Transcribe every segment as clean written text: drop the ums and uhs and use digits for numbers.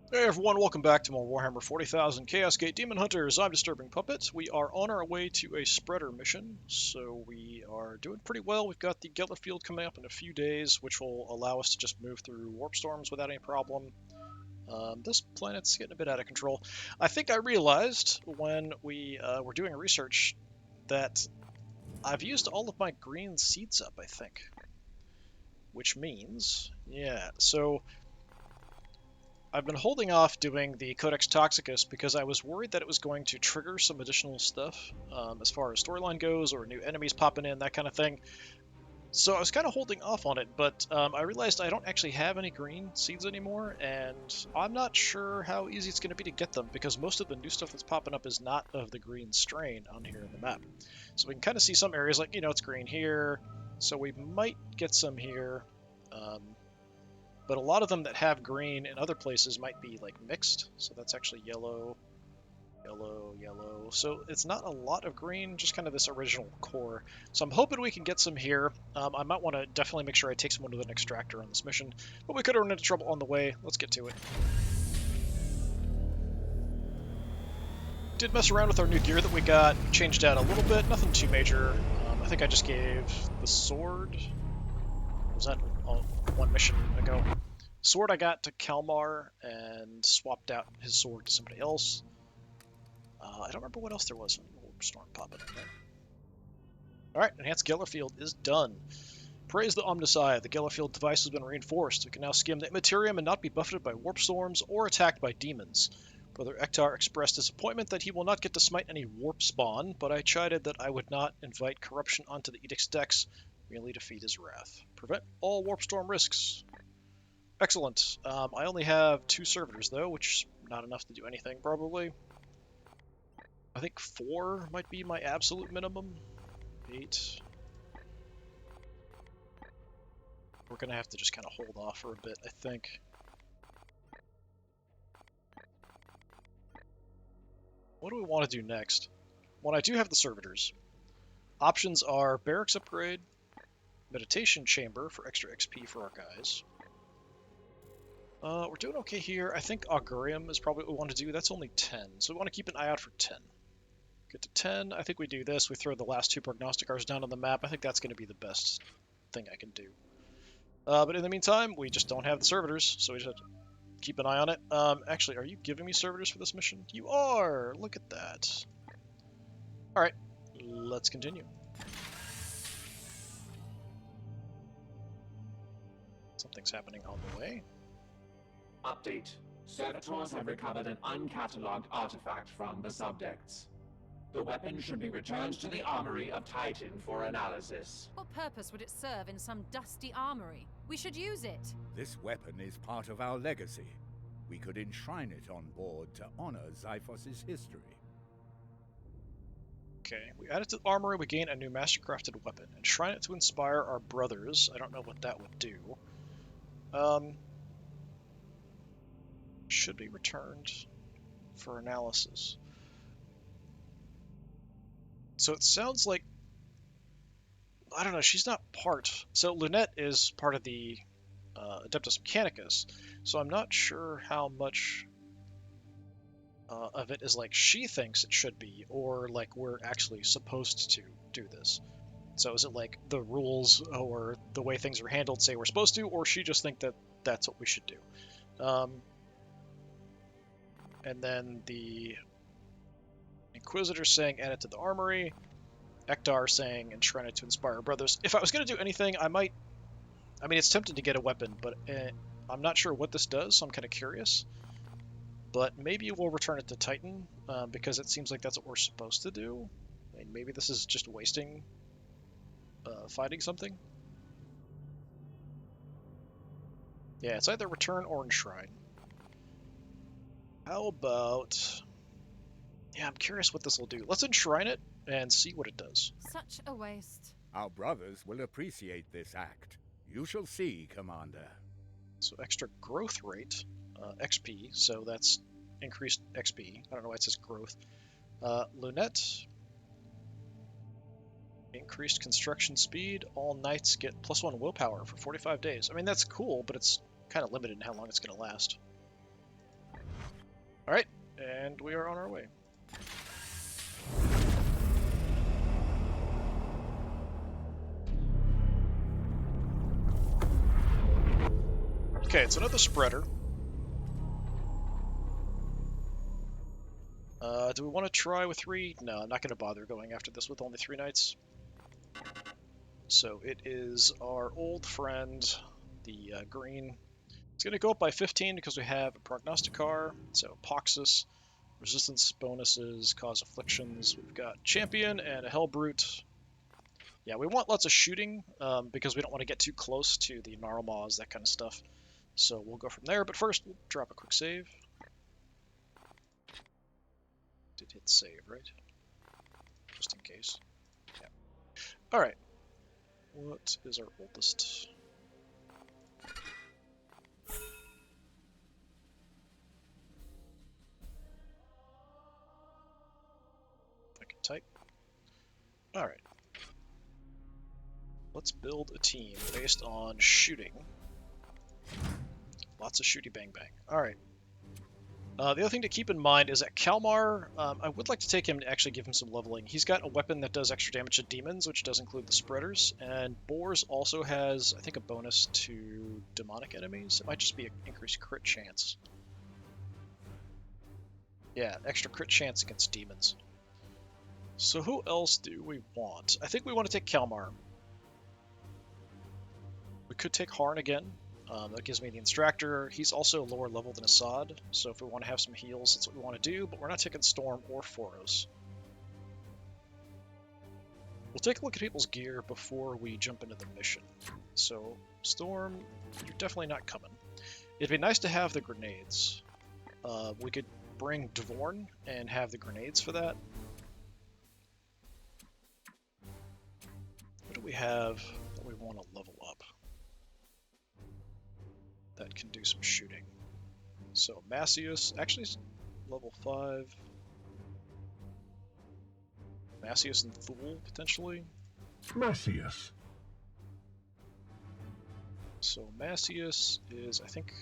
Hey everyone, welcome back to more Warhammer 40,000 Chaos Gate Daemonhunters. I'm DisturbingPuppet. We are on our way to a spreader mission, so we are doing pretty well. We've got the Geller Field coming up in a few days, which will allow us to just move through warp storms without any problem. This planet's getting a bit out of control. I think I realized when we were doing research that I've used all of my green seeds up, I think. Which means, yeah, so I've been holding off doing the Codex Toxicus because I was worried that it was going to trigger some additional stuff as far as storyline goes, or new enemies popping in, that kind of thing. So I was kind of holding off on it, but I realized I don't actually have any green seeds anymore, and I'm not sure how easy it's going to be to get them because most of the new stuff that's popping up is not of the green strain on here in the map. So we can kind of see some areas like, it's green here, so we might get some here. But a lot of them that have green in other places might be like mixed. So that's actually yellow, yellow, yellow. So it's not a lot of green, just kind of this original core. So I'm hoping we can get some here. I might want to definitely make sure I take someone with an extractor on this mission, but we could run into trouble on the way. Let's get to it. Did mess around with our new gear that we got, changed out a little bit, nothing too major. I think I just gave the sword. Was that one mission ago? Sword I got to Kalmar and swapped out his sword to somebody else. I don't remember what else there was. Storm popping in there. Alright, Enhanced Geller Field is done. Praise the Omnisci. The Geller Field device has been reinforced. It can now skim the Immaterium and not be buffeted by warp storms or attacked by demons. Brother Ektar expressed disappointment that he will not get to smite any warp spawn, but I chided that I would not invite corruption onto the Edict's decks, merely to feed his wrath. Prevent all warp storm risks. Excellent. I only have 2 servitors, though, which is not enough to do anything, probably. I think 4 might be my absolute minimum. 8. We're going to have to just kind of hold off for a bit, I think. What do we want to do next? Well, I do have the servitors. Options are barracks upgrade, meditation chamber for extra XP for our guys. We're doing okay here. I think Augurium is probably what we want to do. That's only 10, so we want to keep an eye out for 10. Get to 10. I think we do this. We throw the last 2 prognosticars down on the map. I think that's going to be the best thing I can do. But in the meantime, we just don't have the servitors, so we just have to keep an eye on it. Actually, are you giving me servitors for this mission? You are! Look at that. Alright, let's continue. Something's happening on the way. Update. Servitors have recovered an uncatalogued artifact from the subdecks. The weapon should be returned to the armory of Titan for analysis. What purpose would it serve in some dusty armory? We should use it. This weapon is part of our legacy. We could enshrine it on board to honor Xiphos' history. Okay, we add it to the armory, we gain a new mastercrafted weapon. Enshrine it to inspire our brothers. I don't know what that would do. Should be returned for analysis. So it sounds like, I don't know, she's not part. So Lunette is part of the Adeptus Mechanicus, so I'm not sure how much of it is like she thinks it should be, or like we're actually supposed to do this. So is it like the rules or the way things are handled say we're supposed to, or she just think that that's what we should do? And then the Inquisitor saying add it to the armory. Ektar saying enshrine it to inspire brothers. If I was going to do anything, I mean, it's tempting to get a weapon, but I'm not sure what this does, so I'm kind of curious. But maybe we'll return it to Titan, because it seems like that's what we're supposed to do. I mean, maybe this is just wasting fighting something. Yeah, it's either return or enshrine. How about... Yeah, I'm curious what this will do. Let's enshrine it and see what it does. Such a waste. Our brothers will appreciate this act. You shall see, Commander. So extra growth rate, XP, so that's increased XP. I don't know why it says growth. Lunette, increased construction speed. All knights get +1 willpower for 45 days. I mean, that's cool, but it's kind of limited in how long it's going to last. Alright, and we are on our way. Okay, it's another spreader. Do we want to try with 3? No, I'm not going to bother going after this with only 3 knights. So it is our old friend, the green. It's going to go up by 15 because we have a Prognosticar, so Poxus, resistance bonuses, cause afflictions. We've got Champion and a Hellbrute. Yeah, we want lots of shooting because we don't want to get too close to the Gnarlmaws, that kind of stuff. So we'll go from there, but first we'll drop a quick save. Did hit save, right? Just in case. Yeah. Alright. What is our oldest? I can type. Alright. Let's build a team based on shooting. Lots of shooty bang bang. Alright. The other thing to keep in mind is that Kalmar, I would like to take him to actually give him some leveling. He's got a weapon that does extra damage to demons, which does include the spreaders, and Boars also has, I think, a bonus to demonic enemies. It might just be an increased crit chance. Yeah, extra crit chance against demons. So who else do we want? I think we want to take Kalmar. We could take Harn again. That gives me the Instructor. He's also lower level than Assad, so if we want to have some heals, that's what we want to do, but we're not taking Storm or Foros. We'll take a look at people's gear before we jump into the mission. So, Storm, you're definitely not coming. It'd be nice to have the grenades. We could bring Dvorn and have the grenades for that. What do we have that we want to level up? That can do some shooting. So Massius, actually level 5. Massius and Thule, potentially. Massius. So Massius is, I think,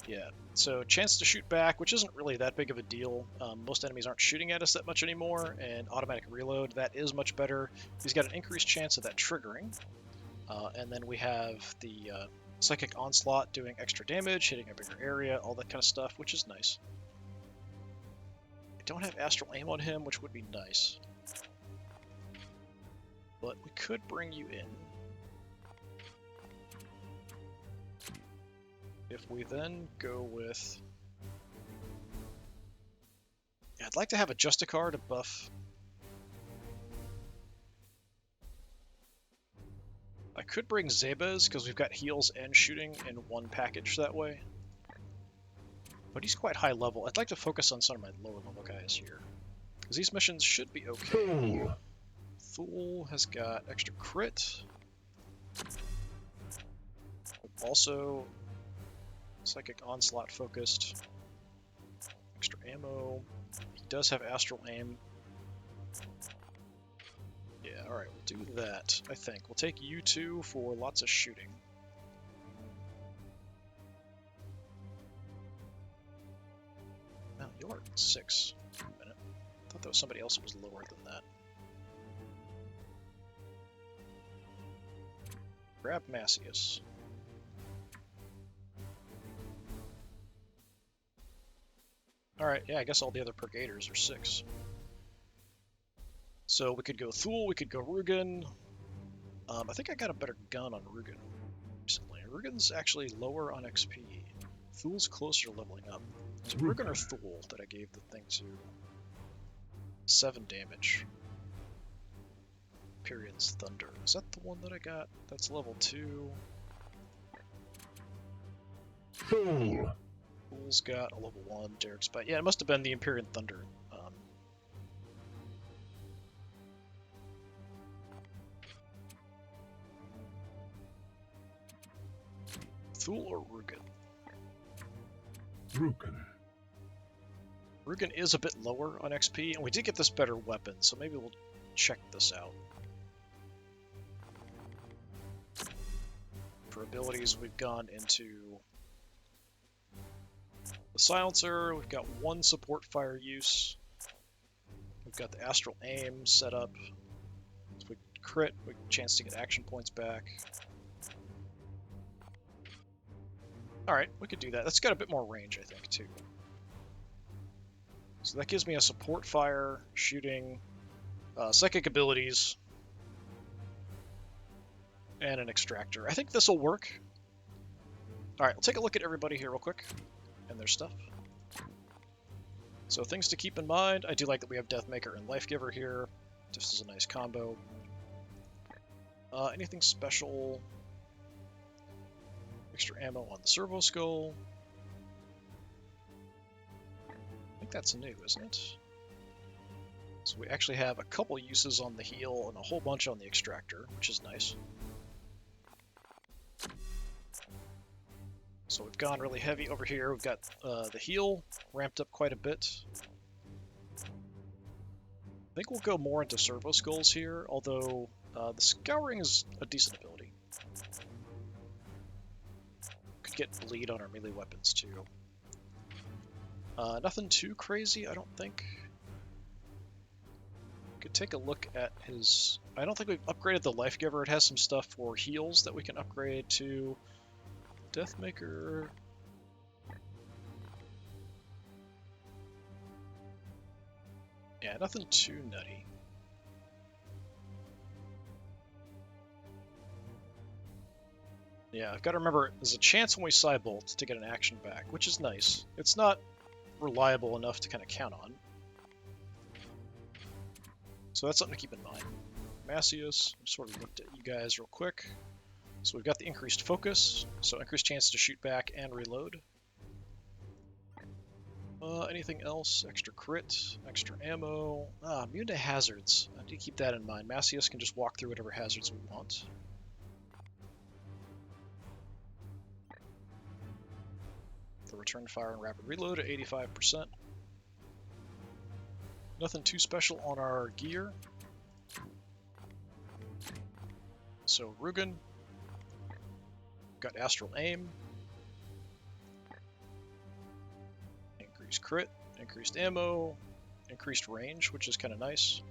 yeah. So chance to shoot back, which isn't really that big of a deal. Most enemies aren't shooting at us that much anymore, and automatic reload, that is much better. He's got an increased chance of that triggering. And then we have the Psychic Onslaught doing extra damage, hitting a bigger area, all that kind of stuff, which is nice. I don't have Astral Aim on him, which would be nice. But we could bring you in. If we then go with... Yeah, I'd like to have a Justicar to buff... I could bring Zabez, because we've got heals and shooting in one package that way. But he's quite high level. I'd like to focus on some of my lower level guys here. Because these missions should be okay. Fool. Fool has got extra crit. Also, Psychic Onslaught focused. Extra ammo. He does have Astral Aim. Yeah, alright, we'll do that, I think. We'll take you two for lots of shooting. No, you're 6. Wait a minute. I thought there was somebody else who was lower than that. Grab Massius. Alright, yeah, I guess all the other Purgators are 6. So we could go Thule, we could go Rugen. I think I got a better gun on Rugen recently. Rugen's actually lower on XP. Thule's closer to leveling up. So Rugen or Thule that I gave the thing to. 7 damage. Perion's Thunder. Is that the one that I got? That's level 2. Fool. Thule's got a level 1. Derek's Bite. Yeah, it must have been the Empyrean Thunder. Thule or Rugen? Rugen. Rugen is a bit lower on XP, and we did get this better weapon, so maybe we'll check this out. For abilities, we've gone into the silencer. We've got one support fire use. We've got the astral aim set up. If we crit, we get a chance to get action points back. Alright, we could do that. That's got a bit more range, I think, too. So that gives me a support fire, shooting, psychic abilities, and an extractor. I think this will work. Alright, we'll take a look at everybody here real quick, and their stuff. So things to keep in mind, I do like that we have Deathmaker and Lifegiver here. Just as a nice combo. Anything special? Extra ammo on the Servo Skull. I think that's new, isn't it? So we actually have a couple uses on the heal and a whole bunch on the extractor, which is nice. So we've gone really heavy over here. We've got the heal ramped up quite a bit. I think we'll go more into Servo Skulls here, although the Scouring is a decent ability. Could get bleed on our melee weapons too. Nothing too crazy, I don't think. Could take a look at his... I don't think we've upgraded the Lifegiver. It has some stuff for heals that we can upgrade to. Deathmaker... Yeah, nothing too nutty. Yeah, I've got to remember, there's a chance when we Psybolt to get an action back, which is nice. It's not reliable enough to kind of count on. So that's something to keep in mind. Macius, we sort of looked at you guys real quick. So we've got the increased focus, so increased chance to shoot back and reload. Anything else? Extra crit, extra ammo. Immune to hazards. I need to keep that in mind. Macius can just walk through whatever hazards we want. The return fire and rapid reload at 85%. Nothing too special on our gear. So Rugen. Got astral aim. Increased crit, increased ammo, increased range, which is kind of nice.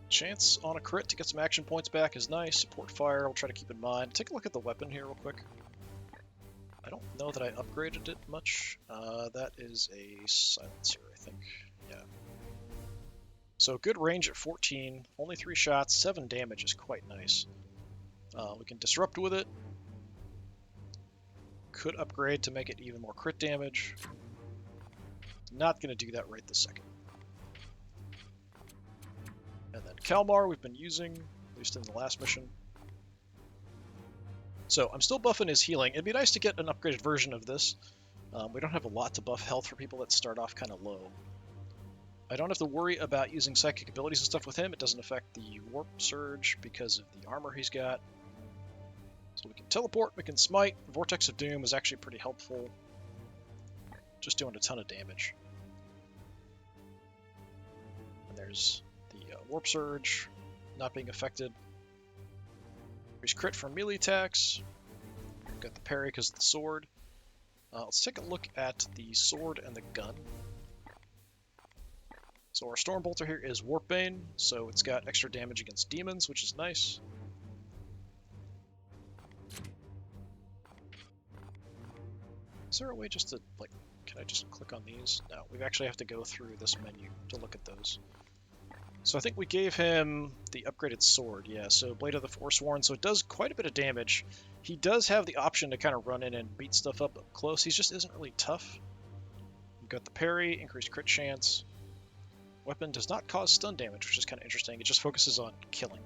Chance on a crit to get some action points back is nice. Support fire, I'll try to keep in mind. Take a look at the weapon here real quick. I don't know that I upgraded it much. That is a silencer, I think. Yeah. So good range at 14, only 3 shots, 7 damage is quite nice. We can disrupt with it. Could upgrade to make it even more crit damage. Not going to do that right this second. And then Kalmar we've been using, at least in the last mission. So I'm still buffing his healing. It'd be nice to get an upgraded version of this. We don't have a lot to buff health for people that start off kind of low. I don't have to worry about using psychic abilities and stuff with him. It doesn't affect the warp surge because of the armor he's got. So we can teleport, we can smite. Vortex of Doom is actually pretty helpful. Just doing a ton of damage. And there's the warp surge not being affected. There's crit from melee attacks. We've got the parry because of the sword. Let's take a look at the sword and the gun. So our Stormbolter here is Warpbane, so it's got extra damage against demons, which is nice. Is there a way just to, like, can I just click on these? No, we actually have to go through this menu to look at those. So I think we gave him the upgraded sword, yeah, so Blade of the Forsworn, so it does quite a bit of damage. He does have the option to kind of run in and beat stuff up close, he just isn't really tough. We've got the parry, increased crit chance. Weapon does not cause stun damage, which is kind of interesting, it just focuses on killing.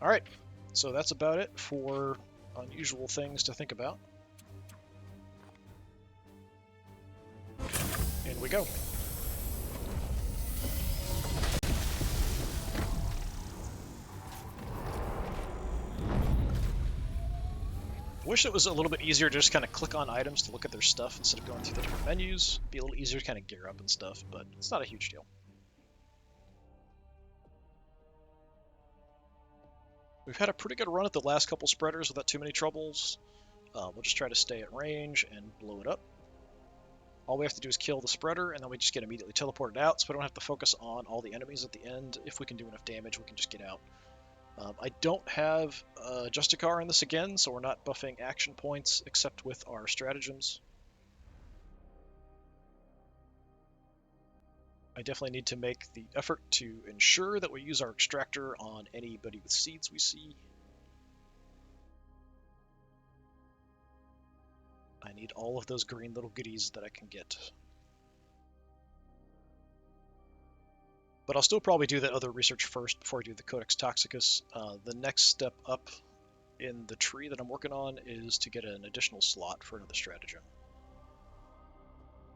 Alright, so that's about it for unusual things to think about. In we go. Wish it was a little bit easier to just kind of click on items to look at their stuff instead of going through the different menus. It'd be a little easier to kind of gear up and stuff, but it's not a huge deal. We've had a pretty good run at the last couple spreaders without too many troubles. We'll just try to stay at range and blow it up. All we have to do is kill the spreader, and then we just get immediately teleported out, so we don't have to focus on all the enemies at the end. If we can do enough damage, we can just get out. I don't have Justicar in this again, so we're not buffing action points except with our stratagems. I definitely need to make the effort to ensure that we use our extractor on anybody with seeds we see. I need all of those green little goodies that I can get. But I'll still probably do that other research first before I do the Codex Toxicus. The next step up in the tree that I'm working on is to get an additional slot for another stratagem.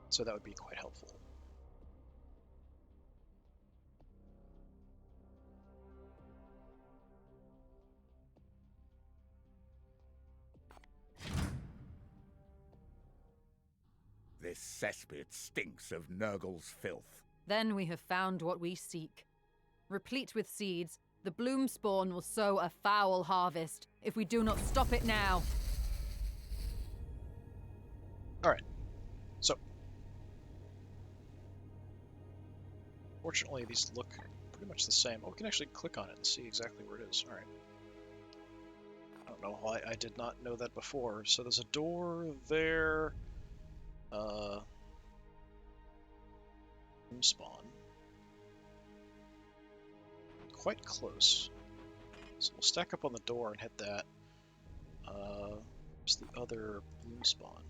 So that would be quite helpful. This cesspit stinks of Nurgle's filth. Then we have found what we seek. Replete with seeds, the bloom spawn will sow a foul harvest if we do not stop it now. Alright, so fortunately these look pretty much the same. Oh, we can actually click on it and see exactly where it is. Alright. I don't know why I did not know that before. So there's a door there. Spawn. Quite close. So we'll stack up on the door and hit that. Where's the other bloom spawn?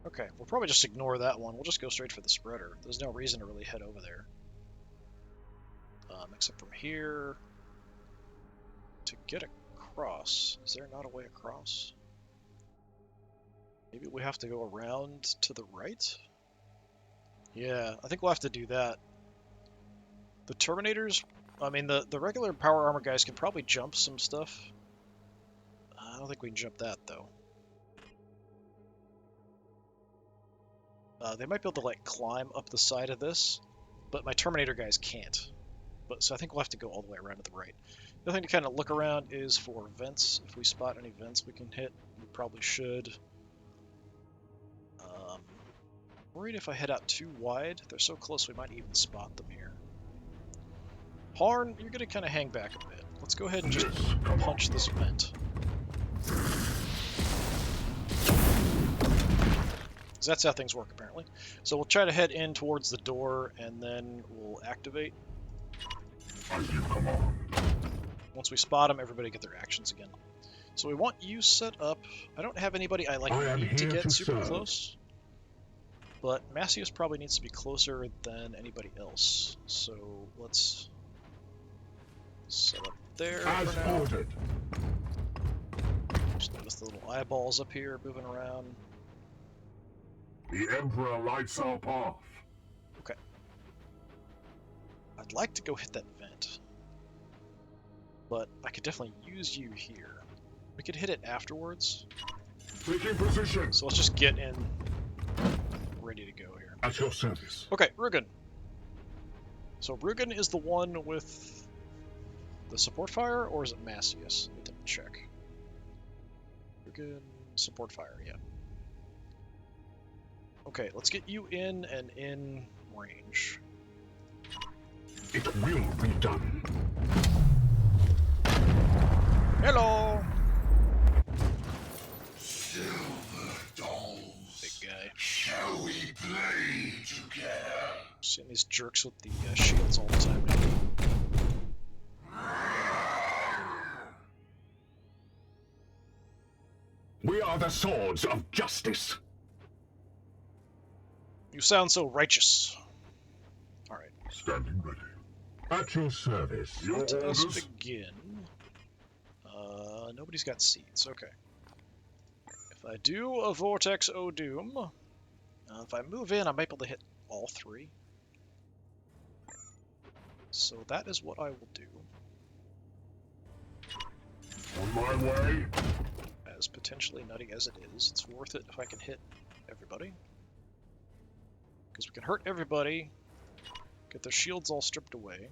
Okay, we'll probably just ignore that one. We'll just go straight for the spreader. There's no reason to really head over there. Except from here. To get across. Is there not a way across? Maybe we have to go around to the right? Yeah, I think we'll have to do that. The Terminators, I mean, the regular power armor guys can probably jump some stuff. I don't think we can jump that, though. They might be able to, like, climb up the side of this, but my Terminator guys can't. So I think we'll have to go all the way around to the right. The other thing to kind of look around is for vents. If we spot any vents we can hit, we probably should. Worried if I head out too wide. They're so close we might even spot them here. Harn, you're going to kind of hang back a bit. Let's go ahead and just punch this vent. Because that's how things work, apparently. So we'll try to head in towards the door, and then we'll activate. Once we spot them, everybody get their actions again. So we want you set up. I don't have anybody I need to get super close. But Massius probably needs to be closer than anybody else. So let's set up there for now. Ordered. Just notice the little eyeballs up here moving around. The Emperor lights our path. Okay. I'd like to go hit that vent. But I could definitely use you here. We could hit it afterwards. Taking position. So let's just get in ready to go here. At your service. Okay, Rugen. So Rugen is the one with the support fire, or is it Massius? Let me double check. Rugen, support fire, yeah. Okay, let's get you in and in range. It will be done. Hello! Silver dolls. Big guy. Shall we play together? Seeing these jerks with the shields all the time. We are the swords of justice. You sound so righteous. Alright. Standing ready. At your service. Your Let us orders. begin. Nobody's got seeds. Okay. If I do a Vortex O Doom, if I move in, I might be able to hit all three. So that is what I will do. On my way. As potentially nutty as it is, it's worth it if I can hit everybody. Because we can hurt everybody, get their shields all stripped away.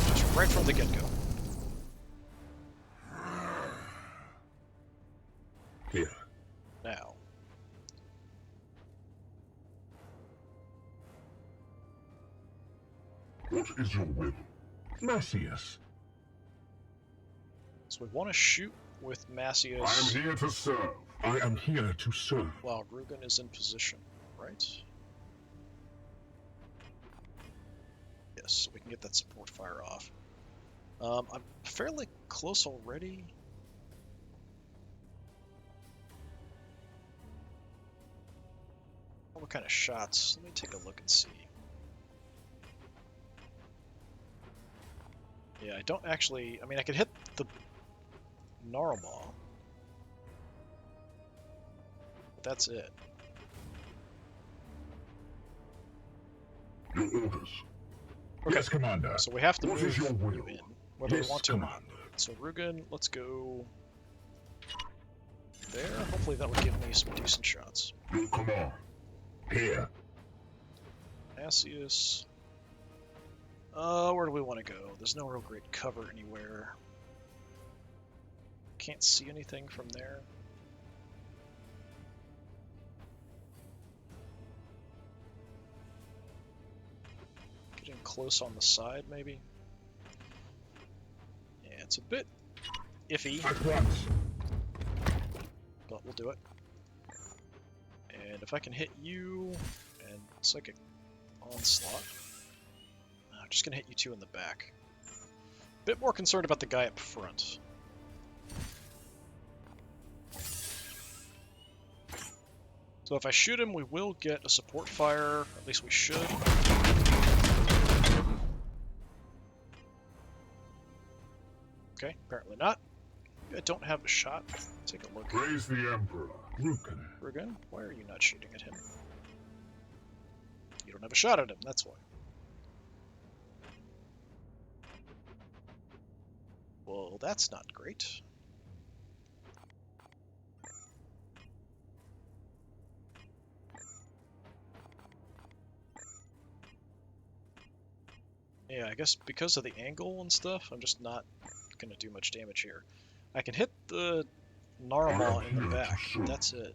Just right from the get-go. Here. Now. What is your will? Macius. So we want to shoot with I Macius am here to serve. I am here to serve. while Rugen is in position, right? Yes, so we can get that support fire off. I'm fairly close already. What kind of shots? Let me take a look and see. Yeah, I don't actually... I mean, I could hit the Narwhal. But that's it. Your orders. Okay. Yes, Commander. So we have to What move is your will? you in, whether Yes, we want to or not. Commander. So Rugen, let's go there. Hopefully that would give me some decent shots. Your command. Here. Macius. Where do we want to go? There's no real great cover anywhere. Can't see anything from there. Getting close on the side, maybe? Yeah, it's a bit iffy, At once. but we'll do it. And if I can hit you, and it's like an onslaught. I'm just gonna hit you two in the back. Bit more concerned about the guy up front. So if I shoot him, we will get a support fire. At least we should. Okay, apparently not. I don't have a shot. Take a look. Praise the Emperor. Ruken. Rugen, why are you not shooting at him? You don't have a shot at him, that's why. Well, that's not great. Yeah, I guess because of the angle and stuff, I'm just not going to do much damage here. I can hit the Narwhal in the back, but that's it.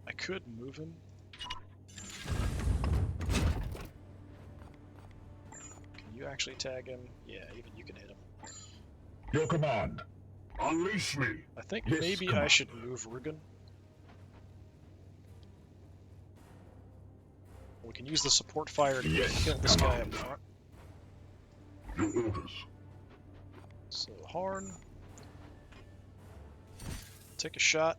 I could move him. Can you actually tag him? Yeah, even you can hit him. Your command. Unleash me. I think Yes, maybe I Commander. should move Rugen. We can use the support fire to Yes, kill this guy up Commander. front. Your orders. So Harn. Take a shot.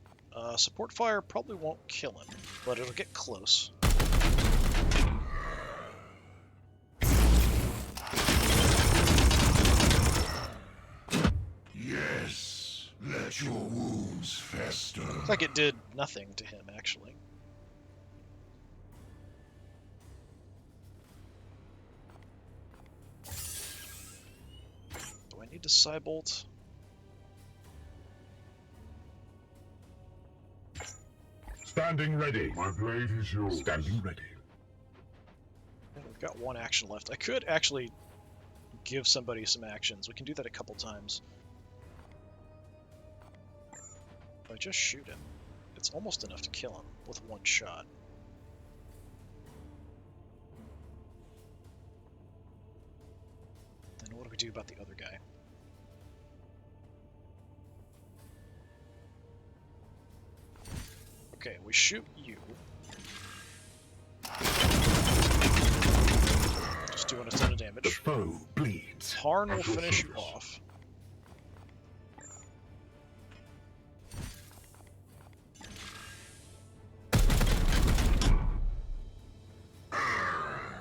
Support fire probably won't kill him, but it'll get close. Yes, let your wounds fester. Looks like it did nothing to him, actually. Do I need to Cybolt? Standing ready. My blade is yours. Standing ready. We've got one action left. I could actually give somebody some actions. We can do that a couple times. If I just shoot him, it's almost enough to kill him with one shot. Then what do we do about the other guy? Okay, we shoot you. Just doing a ton of The damage. foe bleeds. Harn will At your finish you service. off.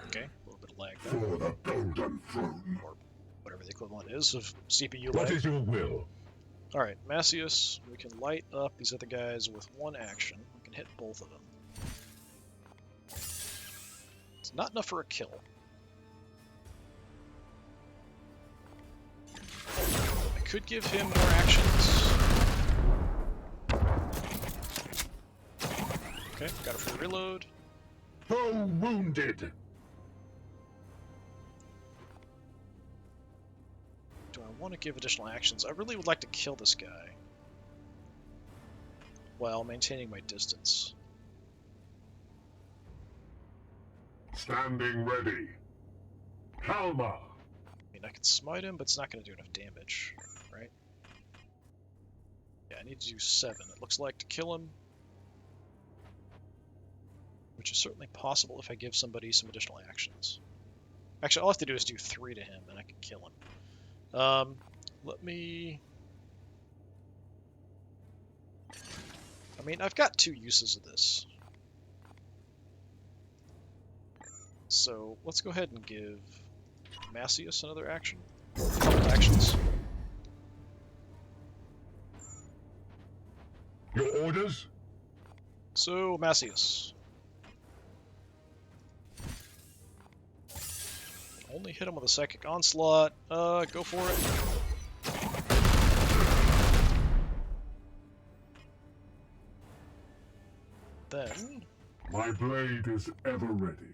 Okay, a little bit of lag there, For the Golden Throne. or whatever the equivalent is of CPU What lag. is your will? Alright, Macius, we can light up these other guys with one action. We can hit both of them. It's not enough for a kill. I could give him more actions. Okay, got a free reload. Foe wounded. Do I want to give additional actions? I really would like to kill this guy while maintaining my distance. Standing ready. Halma. I mean, I could smite him, but it's not going to do enough damage, right? Yeah, I need to do 7, it looks like, to kill him. Which is certainly possible if I give somebody some additional actions. Actually, all I have to do is do 3 to him, and I can kill him. Let me... I mean, I've got 2 uses of this. So, let's go ahead and give Macius another action. Actions. Your orders? So, Macius. Only hit him with a psychic onslaught. Go for it. Then, My blade is ever ready.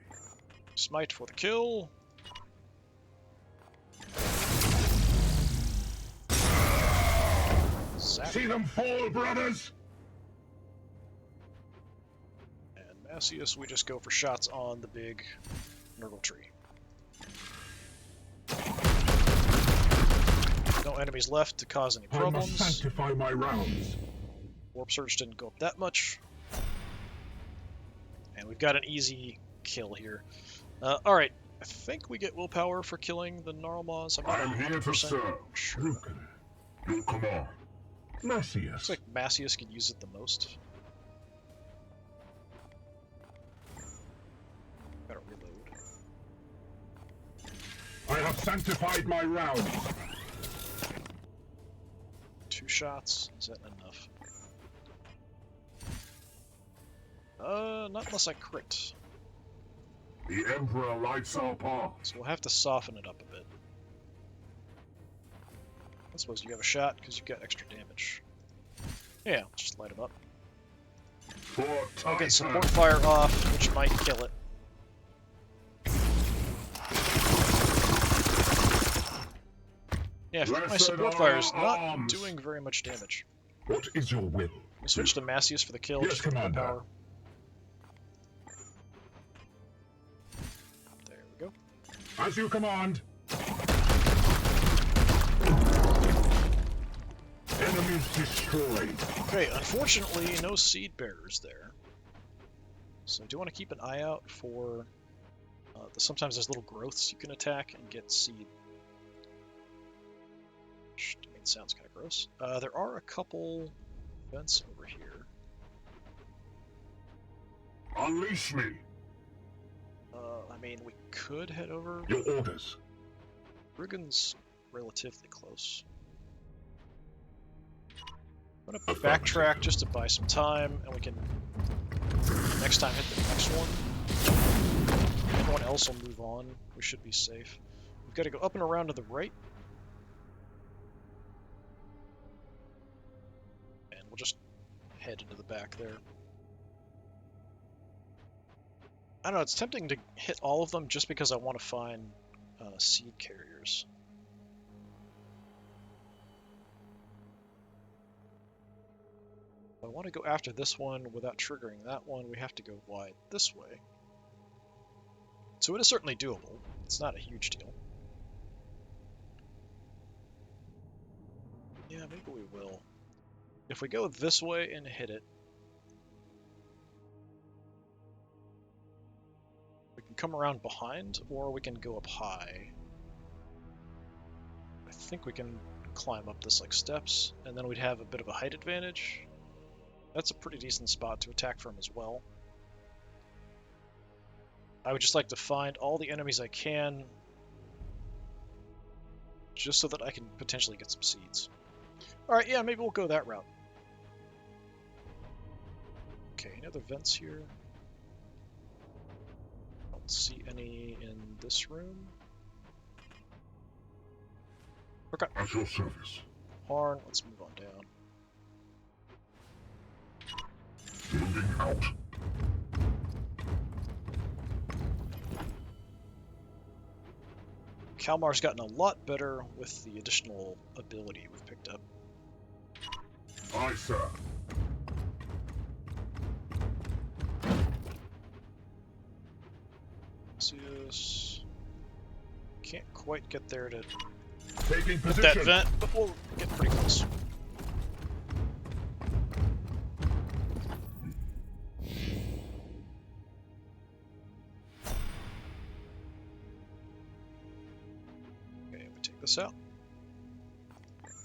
smite for the kill. Zap. See them fall, brothers! And Macius, we just go for shots on the big Nurgle tree. No enemies left to cause any I must problems. sanctify my rounds. Warp Surge didn't go up that much. And we've got an easy kill here. Alright, I think we get willpower for killing the Gnarlmaws. I'm not I am here to 100% serve. sure. Lucan, your command. Macius. Looks like Macius could use it the most. Gotta reload. I have sanctified my rounds. 2 shots, is that enough? Not unless I crit. The Emperor lights our path. So we'll have to soften it up a bit. I suppose you have a shot because you've got extra damage. Yeah, just light him up. For I'll get Titan. support fire off, which might kill it. Yeah, I think my Blessed support are fire is our not arms. doing very much damage. What is your will? We switch to Macius for the kill. Yes, just for more Commander. power. There we go. As you command. Enemies destroyed. Okay, unfortunately, no seed bearers there. So I do want to keep an eye out for... sometimes there's little growths you can attack and get seed. Which, I mean, sounds kind of gross. There are a couple vents over here. Unleash me. I mean, we could head over. Your orders. Rugen's relatively close. I'm gonna backtrack just to buy some time, and we can next time hit the next one. Everyone else will move on. We should be safe. We've got to go up and around to the right. And we'll just head into the back there. I don't know, it's tempting to hit all of them just because I want to find seed carriers. If I want to go after this one without triggering that one, we have to go wide this way. So it is certainly doable. It's not a huge deal. Yeah, maybe we will. If we go this way and hit it, we can come around behind, or we can go up high. I think we can climb up this like steps, and then we'd have a bit of a height advantage. That's a pretty decent spot to attack from as well. I would just like to find all the enemies I can, just so that I can potentially get some seeds. Alright, yeah, maybe we'll go that route. Okay, any other vents here? Don't see any in this room. Okay. At your service. Horn, let's move on down. Moving out. Kalmar's gotten a lot better with the additional ability we've picked up. Aye, sir. Lucius. Can't quite get there to Taking hit position. that vent, but we'll get pretty close. Okay, we take this out.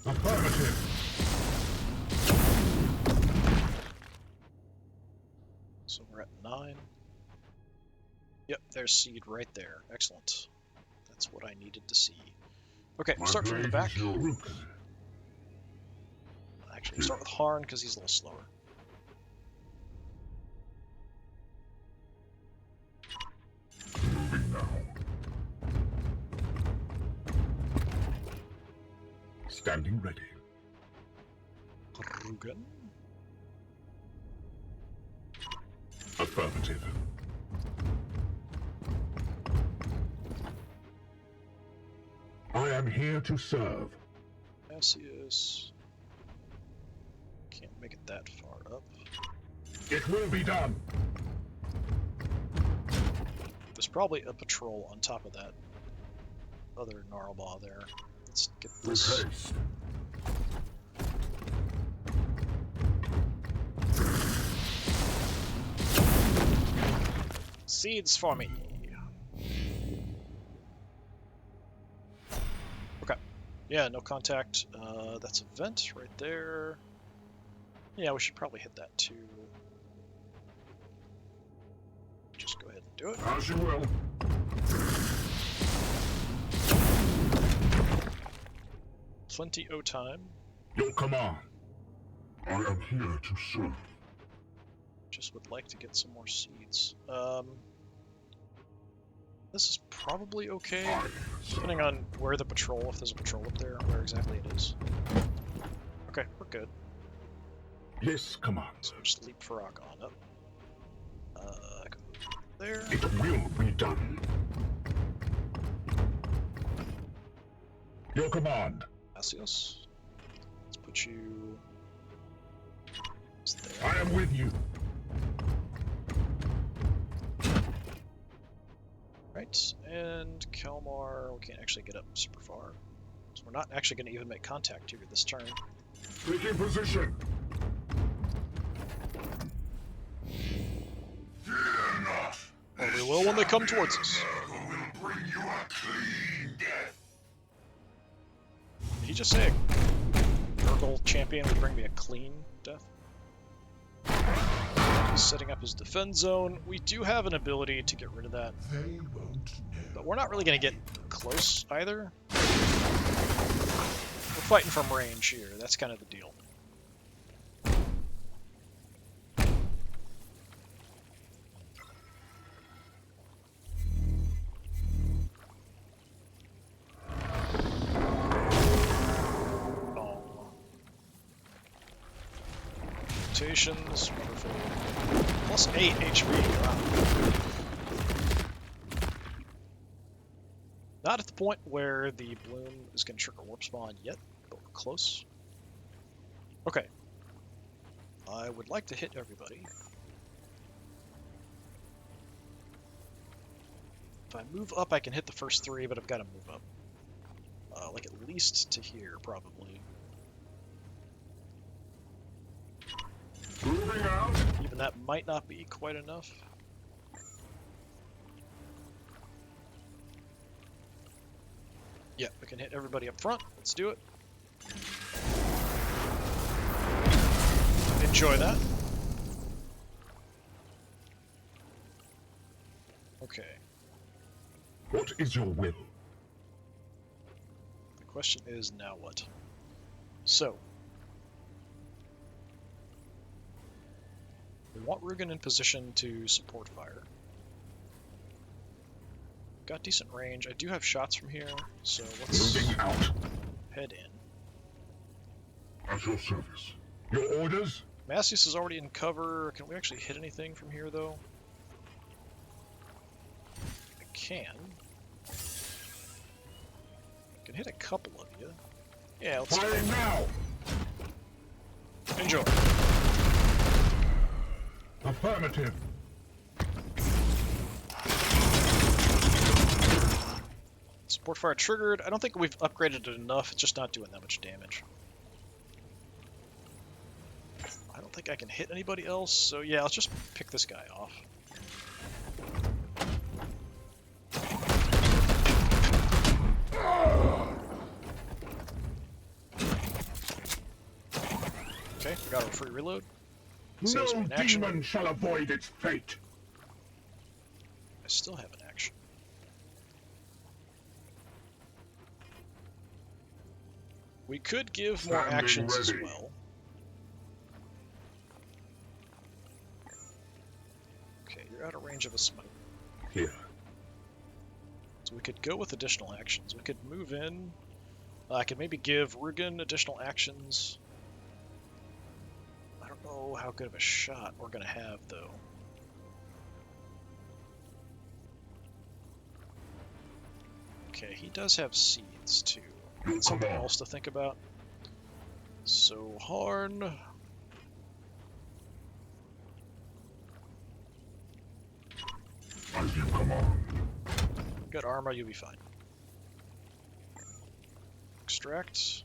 Affirmative. So we're at 9. Yep, there's seed right there. Excellent. That's what I needed to see. Okay, we'll My start from the blade back. is yours. Actually, we'll start with Harn because he's a little slower. Moving now. Standing ready. Rugen. Affirmative. I am here to serve. Cassius. Can't make it that far up. It will be done. There's probably a patrol on top of that other Gnarlbaw there. Let's get With this. haste. Seeds for me. Okay. Yeah, no contact. That's a vent right there. Yeah, we should probably hit that too. Just go ahead and do it. As you will. Plenty o' time. Your command. I am here to serve. Just would like to get some more seeds. This is probably okay, depending on where the patrol, if there's a patrol up there, where exactly it is. Okay, we're good. Yes, command. So just leapfrog on up. Go there. It will be done. Your command. Cassius. Let's put you there. I am with you. Right, and Kalmar, we can't actually get up super far. So we're not actually going to even make contact here this turn. Taking position. Fear not. Or we will when they come towards us. will bring you a clean death. Did he just say a Nurgle champion would bring me a clean death? He's setting up his defend zone. We do have an ability to get rid of that, They won't know. but we're not really going to get close either. We're fighting from range here. That's kind of the deal. Mutations, wonderful. Plus 8 HP. Wow. Not at the point where the bloom is going to trigger warp spawn yet, but we're close. Okay. I would like to hit everybody. If I move up, I can hit the first 3, but I've got to move up. Like at least to here, probably. Moving out. Even that might not be quite enough. Yeah, we can hit everybody up front. Let's do it. Enjoy that. Okay. What is your will? The question is now what? So, we want Rugen in position to support fire. Got decent range. I do have shots from here, so let's Moving out. head in. At your service. Your orders? Massius is already in cover. Can we actually hit anything from here, though? I can. Can hit a couple of you. Yeah, let's Fire now! enjoy. Affirmative. Support fire triggered. I don't think we've upgraded it enough. It's just not doing that much damage. I don't think I can hit anybody else, so yeah, let's just pick this guy off. Okay, we got a free reload. Saves me No an action. demon shall avoid its fate. I still have an action. We could give more Standing actions as ready. well. Okay, you're out of range of a smite. Here. So we could go with additional actions. We could move in. I could maybe give Rugen additional actions. I don't know how good of a shot we're going to have, though. Okay, he does have seeds, too. Something else to think about. So, Harn. As you command. Good armor, you'll be fine. Extract.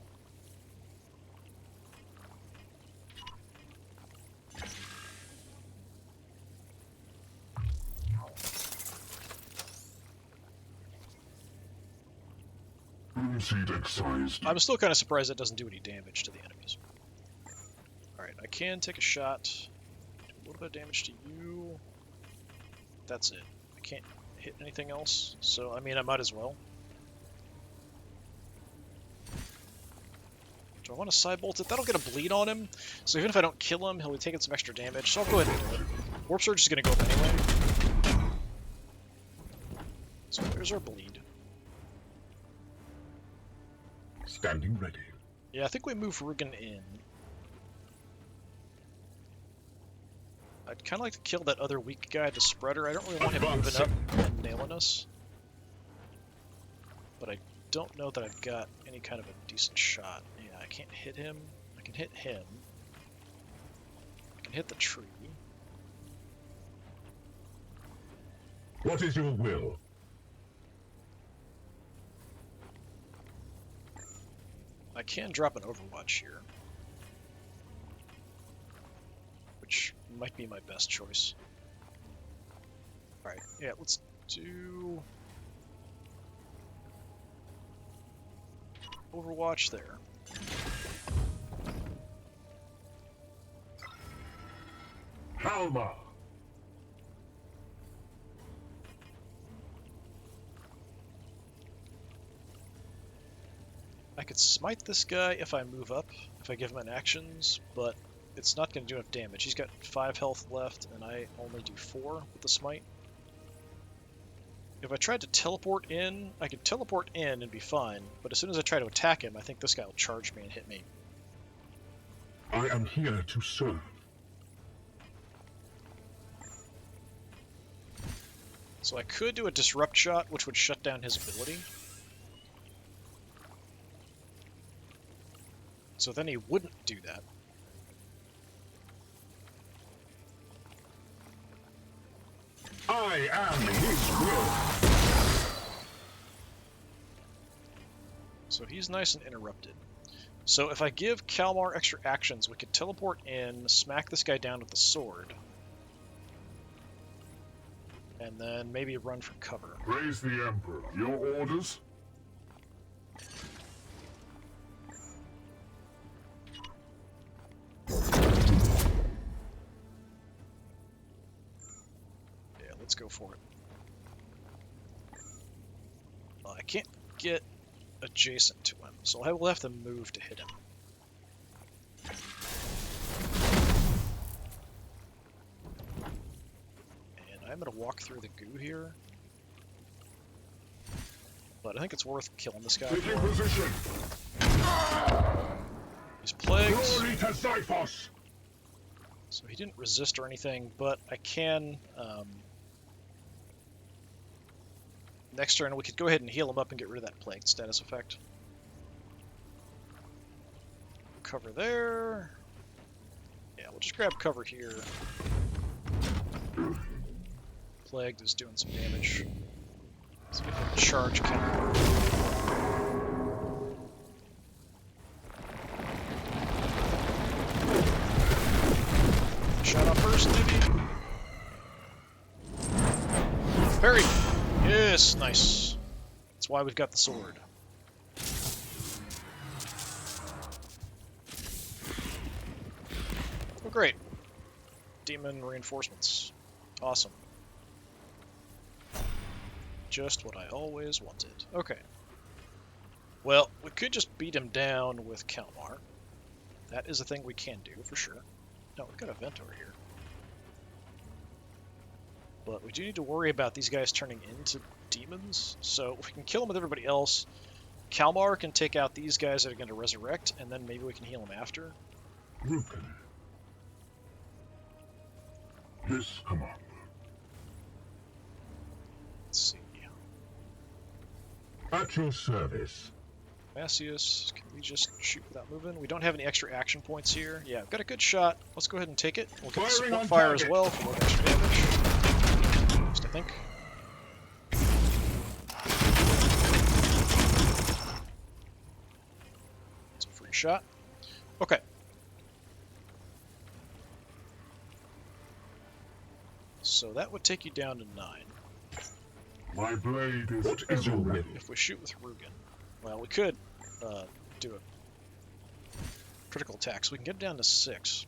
Seed excised. I'm still kind of surprised it doesn't do any damage to the enemies. Alright, I can take a shot. Do a little bit of damage to you. That's it. I can't hit anything else, so I mean I might as well. Do I want to sidebolt it? That'll get a bleed on him, so even if I don't kill him, he'll be taking some extra damage, so I'll go ahead and do it. Warp Surge is going to go up anyway. So there's our bleed. Standing ready. Yeah, I think we move Rugen in. I'd kind of like to kill that other weak guy, the spreader. I don't really want him moving up and nailing us. But I don't know that I've got any kind of a decent shot. Yeah, I can't hit him. I can hit him. I can hit the tree. What is your will? I can drop an Overwatch here, which might be my best choice. Alright, yeah, let's do Overwatch there. Halma. I could smite this guy if I move up, if I give him an actions, but it's not going to do enough damage. He's got 5 health left, and I only do 4 with the smite. If I tried to teleport in, I could teleport in and be fine, but as soon as I try to attack him, I think this guy will charge me and hit me. I am here to serve. So I could do a disrupt shot, which would shut down his ability. So then he wouldn't do that. I am his will. So he's nice and interrupted. So if I give Kalmar extra actions, we could teleport in, smack this guy down with the sword, and then maybe run for cover. Praise the Emperor. Your orders? Yeah, let's go for it. I can't get adjacent to him, so I will have to move to hit him. And I'm going to walk through the goo here. But I think it's worth killing this guy. Taking position. He's plagued, Glory to Xiphos. so he didn't resist or anything, but I can... next turn we could go ahead and heal him up and get rid of that plagued status effect. cover there. Yeah, we'll just grab cover here. Plagued is doing some damage. Let's get him charge counter. Shot up first, maybe? Parry! Yes, nice. That's why we've got the sword. Oh, great. Demon reinforcements. Awesome. Just what I always wanted. Okay. Well, we could just beat him down with Kalmar. That is a thing we can do, for sure. No, we've got a vent over here. But we do need to worry about these guys turning into demons. So if we can kill them with everybody else, Kalmar can take out these guys that are going to resurrect, and then maybe we can heal them after. Ruken. This command. Let's see. At your service. Macius, can we just shoot without moving? We don't have any extra action points here. Yeah, I've got a good shot. Let's go ahead and take it. We'll get the Firing support on fire as target. well for more extra damage. Just I think. It's a free shot. Okay. So that would take you down to 9. My blade is what is your will? If we shoot with Rugen. Well, we could do a critical attack, so we can get it down to 6.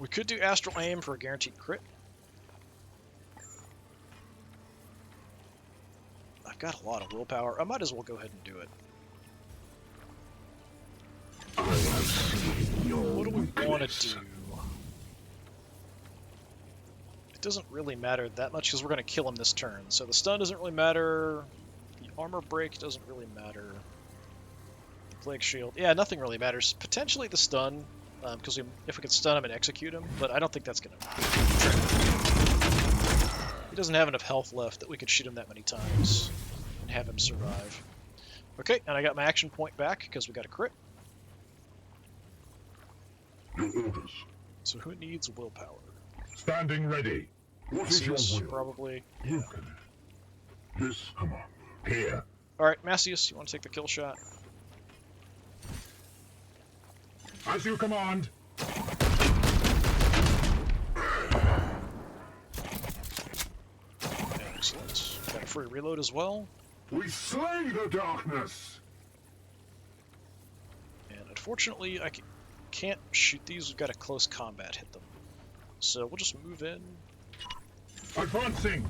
We could do Astral Aim for a guaranteed crit. I've got a lot of willpower. I might as well go ahead and do it. What do we want to do? It doesn't really matter that much because we're going to kill him this turn. So the stun doesn't really matter. The armor break doesn't really matter. The plague shield. Yeah, nothing really matters. Potentially the stun, because if we could stun him and execute him, but I don't think that's going to He doesn't have enough health left that we could shoot him that many times and have him survive. Okay, and I got my action point back because we got a crit. Your orders. So who needs willpower? Standing ready. What is your Macius, will? probably. Ruken. This command. Here. Alright, Macius, you want to take the kill shot? As you command. Excellent. Got a free reload as well. We slay the darkness. And unfortunately, I can't shoot these. We've got a close combat hit them. So we'll just move in. Advancing.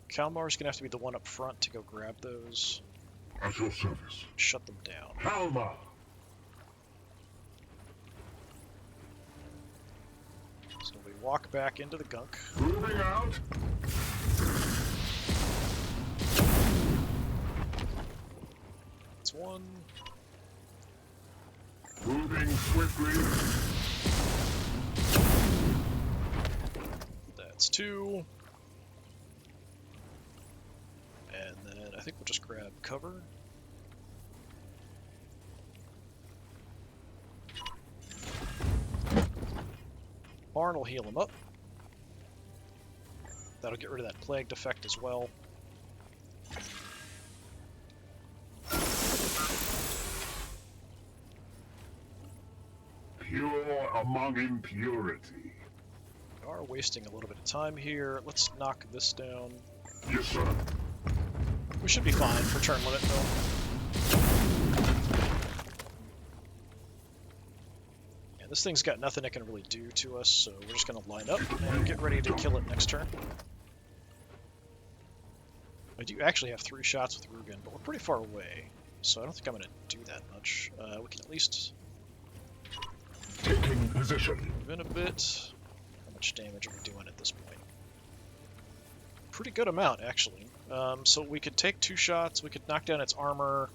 Kalmar's going to have to be the one up front to go grab those. At your service. Shut them down. Kalmar. So we walk back into the gunk. Moving out. That's one. Moving swiftly. That's 2. And then I think we'll just grab cover. Barn will heal him up. That'll get rid of that plagued effect as well. Pure among impurity. We are wasting a little bit of time here. Let's knock this down. Yes, sir. We should be fine for turn limit, though. Yeah, this thing's got nothing it can really do to us, so we're just going to line up and get ready to kill it next turn. I do actually have 3 shots with Rugen, but we're pretty far away, so I don't think I'm going to do that much. We can at least Taking position. move in a bit. How much damage are we doing at this point? Pretty good amount, actually. So we could take 2 shots, we could knock down its armor.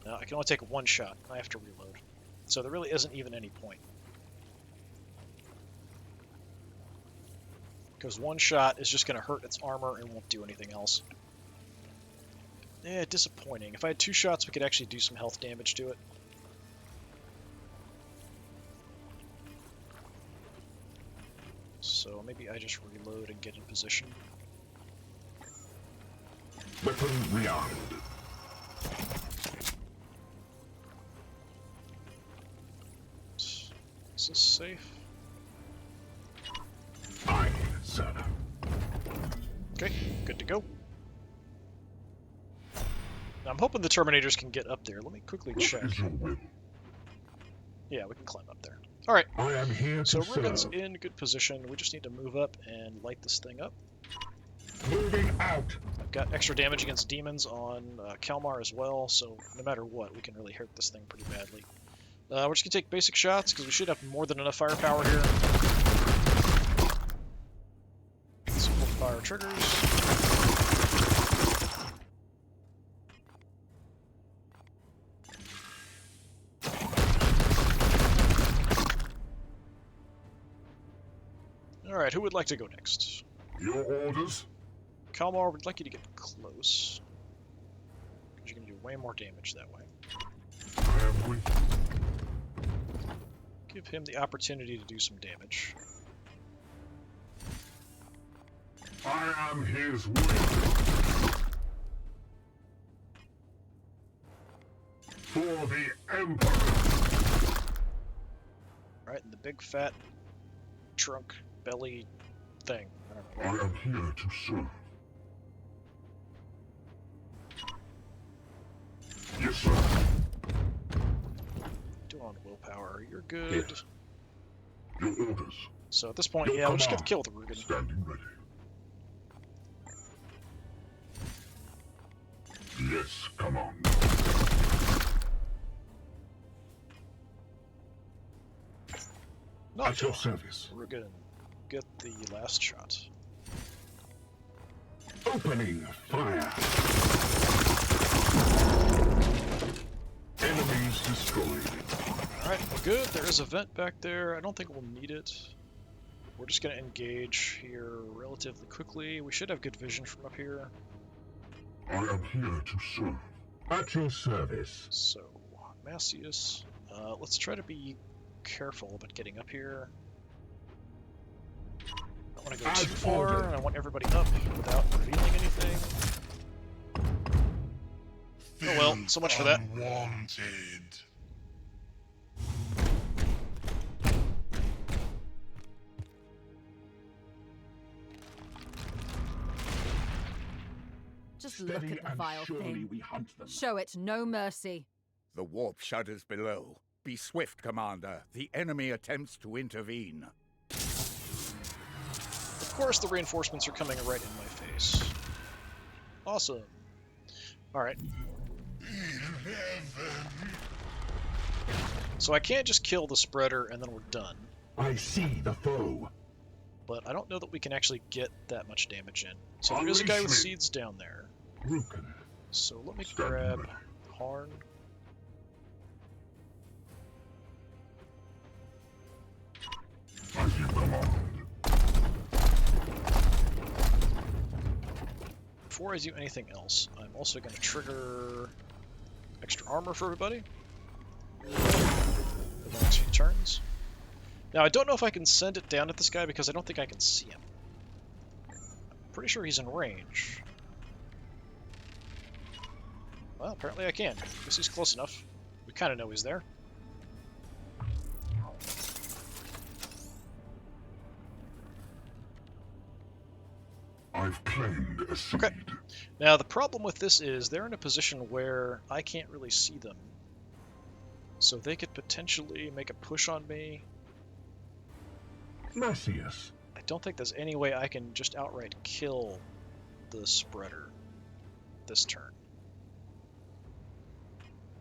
No, I can only take 1 shot. I have to reload. So there really isn't even any point. Because 1 shot is just going to hurt its armor and won't do anything else. Yeah, disappointing. If I had 2 shots, we could actually do some health damage to it. So maybe I just reload and get in position. Weapon rearmed. Is this safe? Aye, sir. Okay, good to go. Now, I'm hoping the Terminators can get up there. Let me quickly What check. is your will? Yeah, we can climb up there. Alright, I am here so to Rugen's serve. in good position. We just need to move up and light this thing up. Moving out. I've got extra damage against demons on Kalmar as well, so no matter what, we can really hurt this thing pretty badly. We're just going to take basic shots, because we should have more than enough firepower here. Simple fire triggers. Alright, who would like to go next? Your orders? Kalmar, we'd like you to get close. Because you're going to do way more damage that way. I am with you. Give him the opportunity to do some damage. I am his will. For the Emperor. Alright, and the big fat trunk belly thing. I I don't know. am here to serve. Yes, sir. Do on willpower. You're good. Yes. Your orders. So at this point, Your yeah, we'll just get the command. kill with the Rugen. Standing ready. Yes, come on. Not At your service. Rugen, get the last shot. Opening fire. Enemies destroyed. Alright, we're good. There is a vent back there. I don't think we'll need it. We're just going to engage here relatively quickly. We should have good vision from up here. I am here to serve. At your service. So, Macius, let's try to be careful about getting up here. I don't want to go As too far, ordered. and I want everybody up without revealing anything. Oh well, so much for that. Unwanted. Just look Steady at the and vile surely thing. we hunt them. Show it no mercy. The warp shudders below. Be swift, Commander. The enemy attempts to intervene. Of course the reinforcements are coming right in my face. Awesome. Alright. So I can't just kill the spreader and then we're done. I see the foe. But I don't know that we can actually get that much damage in. So there is a guy with Unleash me. seeds down there. Ruken. So let me Standing grab ready. Harn. As you command. Before I do anything else, I'm also going to trigger extra armor for everybody. For the next few turns. Now, I don't know if I can send it down at this guy because I don't think I can see him. I'm pretty sure he's in range. Well, apparently I can. Guess he's close enough. We kind of know he's there. I've claimed a seed. Okay. Now, the problem with this is they're in a position where I can't really see them. So they could potentially make a push on me. Macius. I don't think there's any way I can just outright kill the spreader this turn.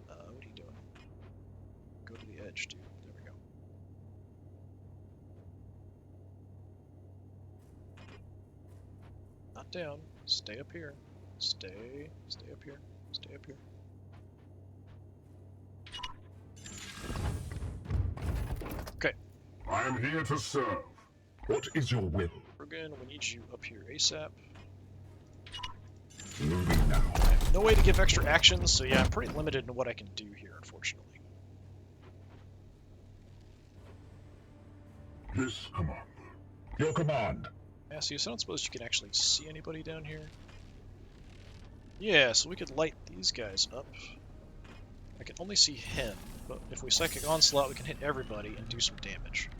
What are you doing? Go to the edge, dude. There we go. Not down. Stay up here. Stay up here. Stay up here. Okay. I am here to serve. What is your will? Rugen, we need you up here ASAP. Moving now. I'm No way to give extra actions, so yeah, I'm pretty limited in what I can do here, unfortunately. Yes, Commander. Your command. Massius, I don't suppose you can actually see anybody down here? Yeah, so we could light these guys up. I can only see him, but if we Psychic Onslaught, we can hit everybody and do some damage.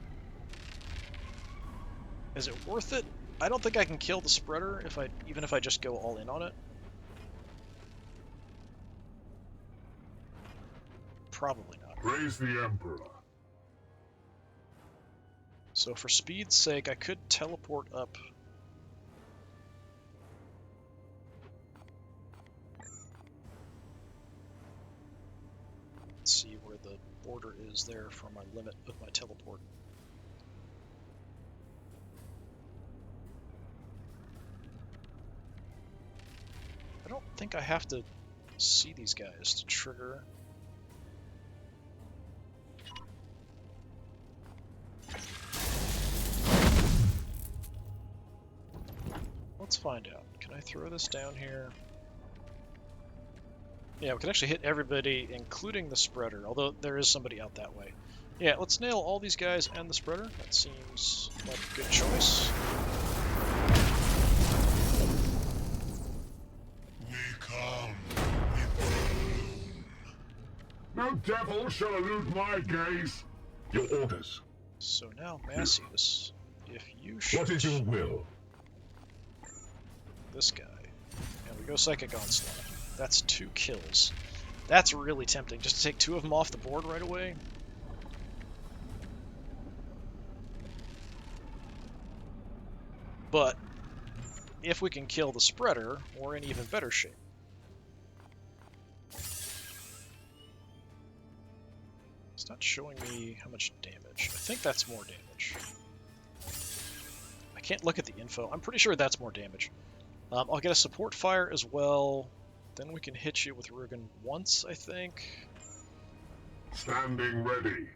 Is it worth it? I don't think I can kill the spreader even if I just go all in on it. Probably not. Praise the Emperor. So for speed's sake, I could teleport up. Let's see where the border is there for my limit of my teleport. I don't think I have to see these guys to trigger. Let's find out. Can I throw this down here? Yeah, we can actually hit everybody, including the spreader, although there is somebody out that way. Yeah, let's nail all these guys and the spreader. That seems like a good choice. We come, we burn. No devil shall elude my gaze. Your orders. So now, Massius, if you shoot What is your will? this guy, and we go Psychic Onslaught, that's 2 kills. That's really tempting, just to take 2 of them off the board right away. But if we can kill the spreader, we're in even better shape. It's not showing me how much damage. I think that's more damage. I can't look at the info. I'm pretty sure that's more damage. I'll get a support fire as well. Then we can hit you with Rugen once, I think. Standing ready.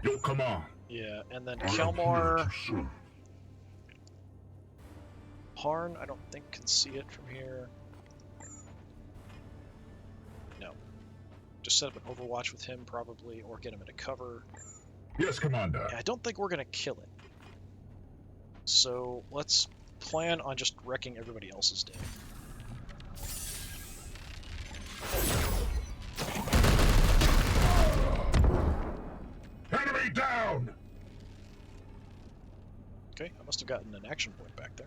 Your command. Yeah, and then I am here Kelmar, to serve. Harn, I don't think can see it from here. No. Just set up an Overwatch with him, probably, or get him into cover. Yes, Commander. I don't think we're going to kill it. So let's plan on just wrecking everybody else's day. Enemy down! Okay, I must have gotten an action point back there.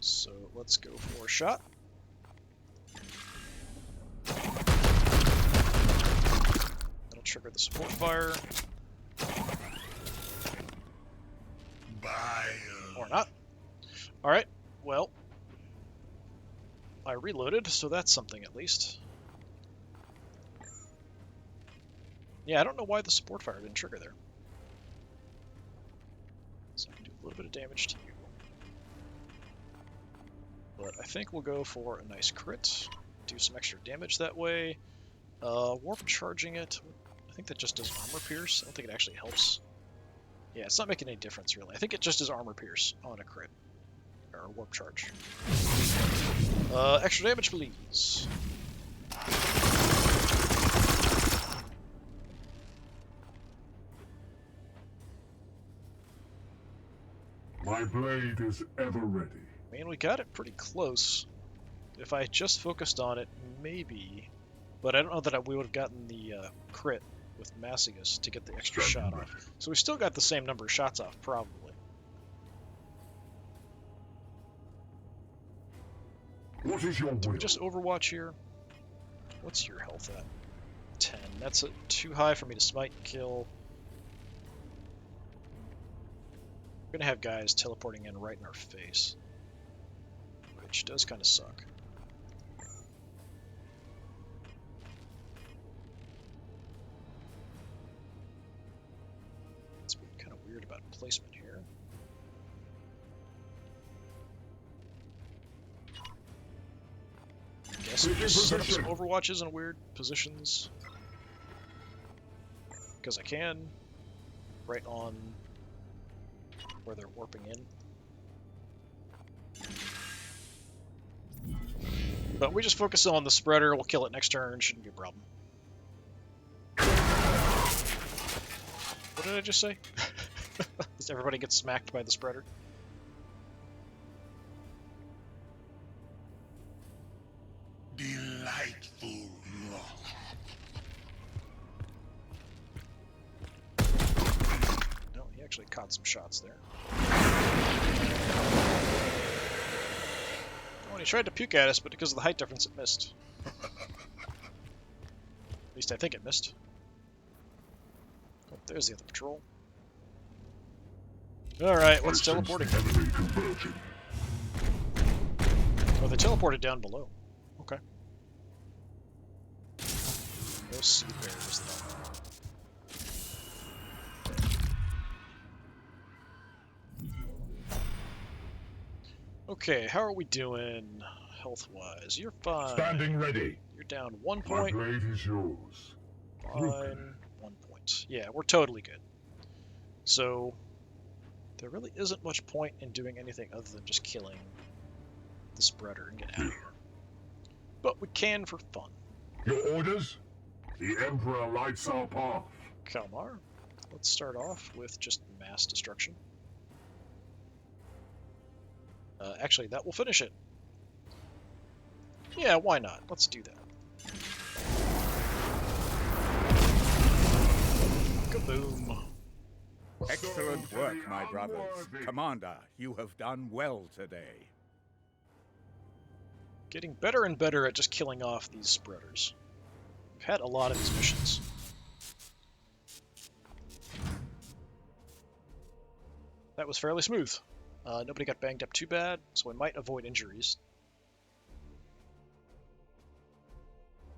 So let's go for a shot. That'll trigger the support fire. Bye. Or not. Alright, well. I reloaded, so that's something at least. Yeah, I don't know why the support fire didn't trigger there. So I can do a little bit of damage to you. But I think we'll go for a nice crit. Do some extra damage that way. Warp charging it. I think that just does armor pierce. I don't think it actually helps. Yeah, it's not making any difference really. I think it just does armor pierce on a crit. Or warp charge. Extra damage, please. My blade is ever ready. I mean, we got it pretty close. If I just focused on it, maybe. But I don't know that we would have gotten the crit with Massius to get the extra shot off. So we still got the same number of shots off, probably. What is your Do will? we just Overwatch here? What's your health at? 10. That's too high for me to smite and kill. We're gonna have guys teleporting in right in our face. Which does kind of suck. It's been kind of weird about placement here. I guess we just set up some Overwatches in weird positions. Because I can. Right on where they're warping in. But we just focus on the spreader, we'll kill it next turn, shouldn't be a problem. What did I just say? Does everybody get smacked by the spreader? Delightful. No, he actually caught some shots there. Oh, and he tried to puke at us, but because of the height difference, it missed. At least I think it missed. Oh, there's the other patrol. Alright, let's teleport again. Enemy converging. Oh, they teleported down below. Okay. No sea bears, though. Okay, how are we doing health-wise? You're fine. Standing ready. You're down 1 My point. blade is yours. Fine. 1 point. Yeah, we're totally good. So, there really isn't much point in doing anything other than just killing the spreader and getting out of here. But we can for fun. Your orders? The Emperor lights our path. Kalmar, let's start off with just mass destruction. Actually, that will finish it. Yeah, why not? Let's do that. Kaboom. Excellent So work, to the my brothers. unworthy. Commander, you have done well today. Getting better and better at just killing off these spreaders. We've had a lot of these missions. That was fairly smooth. Nobody got banged up too bad, so we might avoid injuries.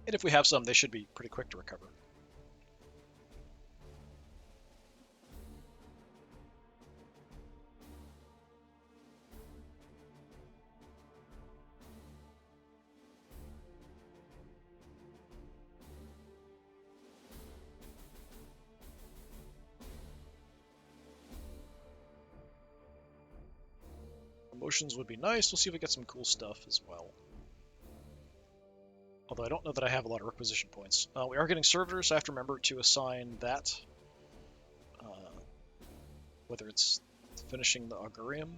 And if we have some, they should be pretty quick to recover. Emotions would be nice. We'll see if we get some cool stuff as well. Although I don't know that I have a lot of requisition points. We are getting servitors, so I have to remember to assign that. Whether it's finishing the Augurium.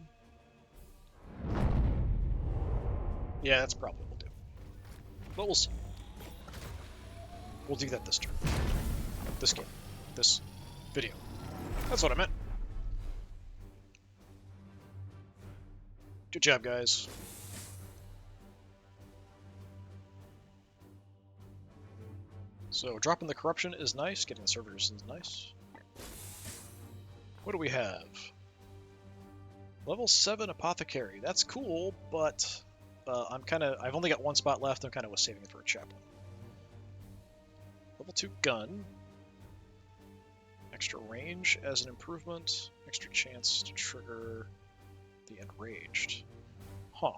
Yeah, that's probably what we'll do. But we'll see. We'll do that this turn. This game. This video. That's what I meant. Good job, guys. So, dropping the corruption is nice. Getting the servitors is nice. What do we have? Level 7 Apothecary. That's cool, but I've only got one spot left. I'm kind of saving it for a chaplain. Level 2 Gun. Extra range as an improvement. Extra chance to trigger the Enraged. Huh.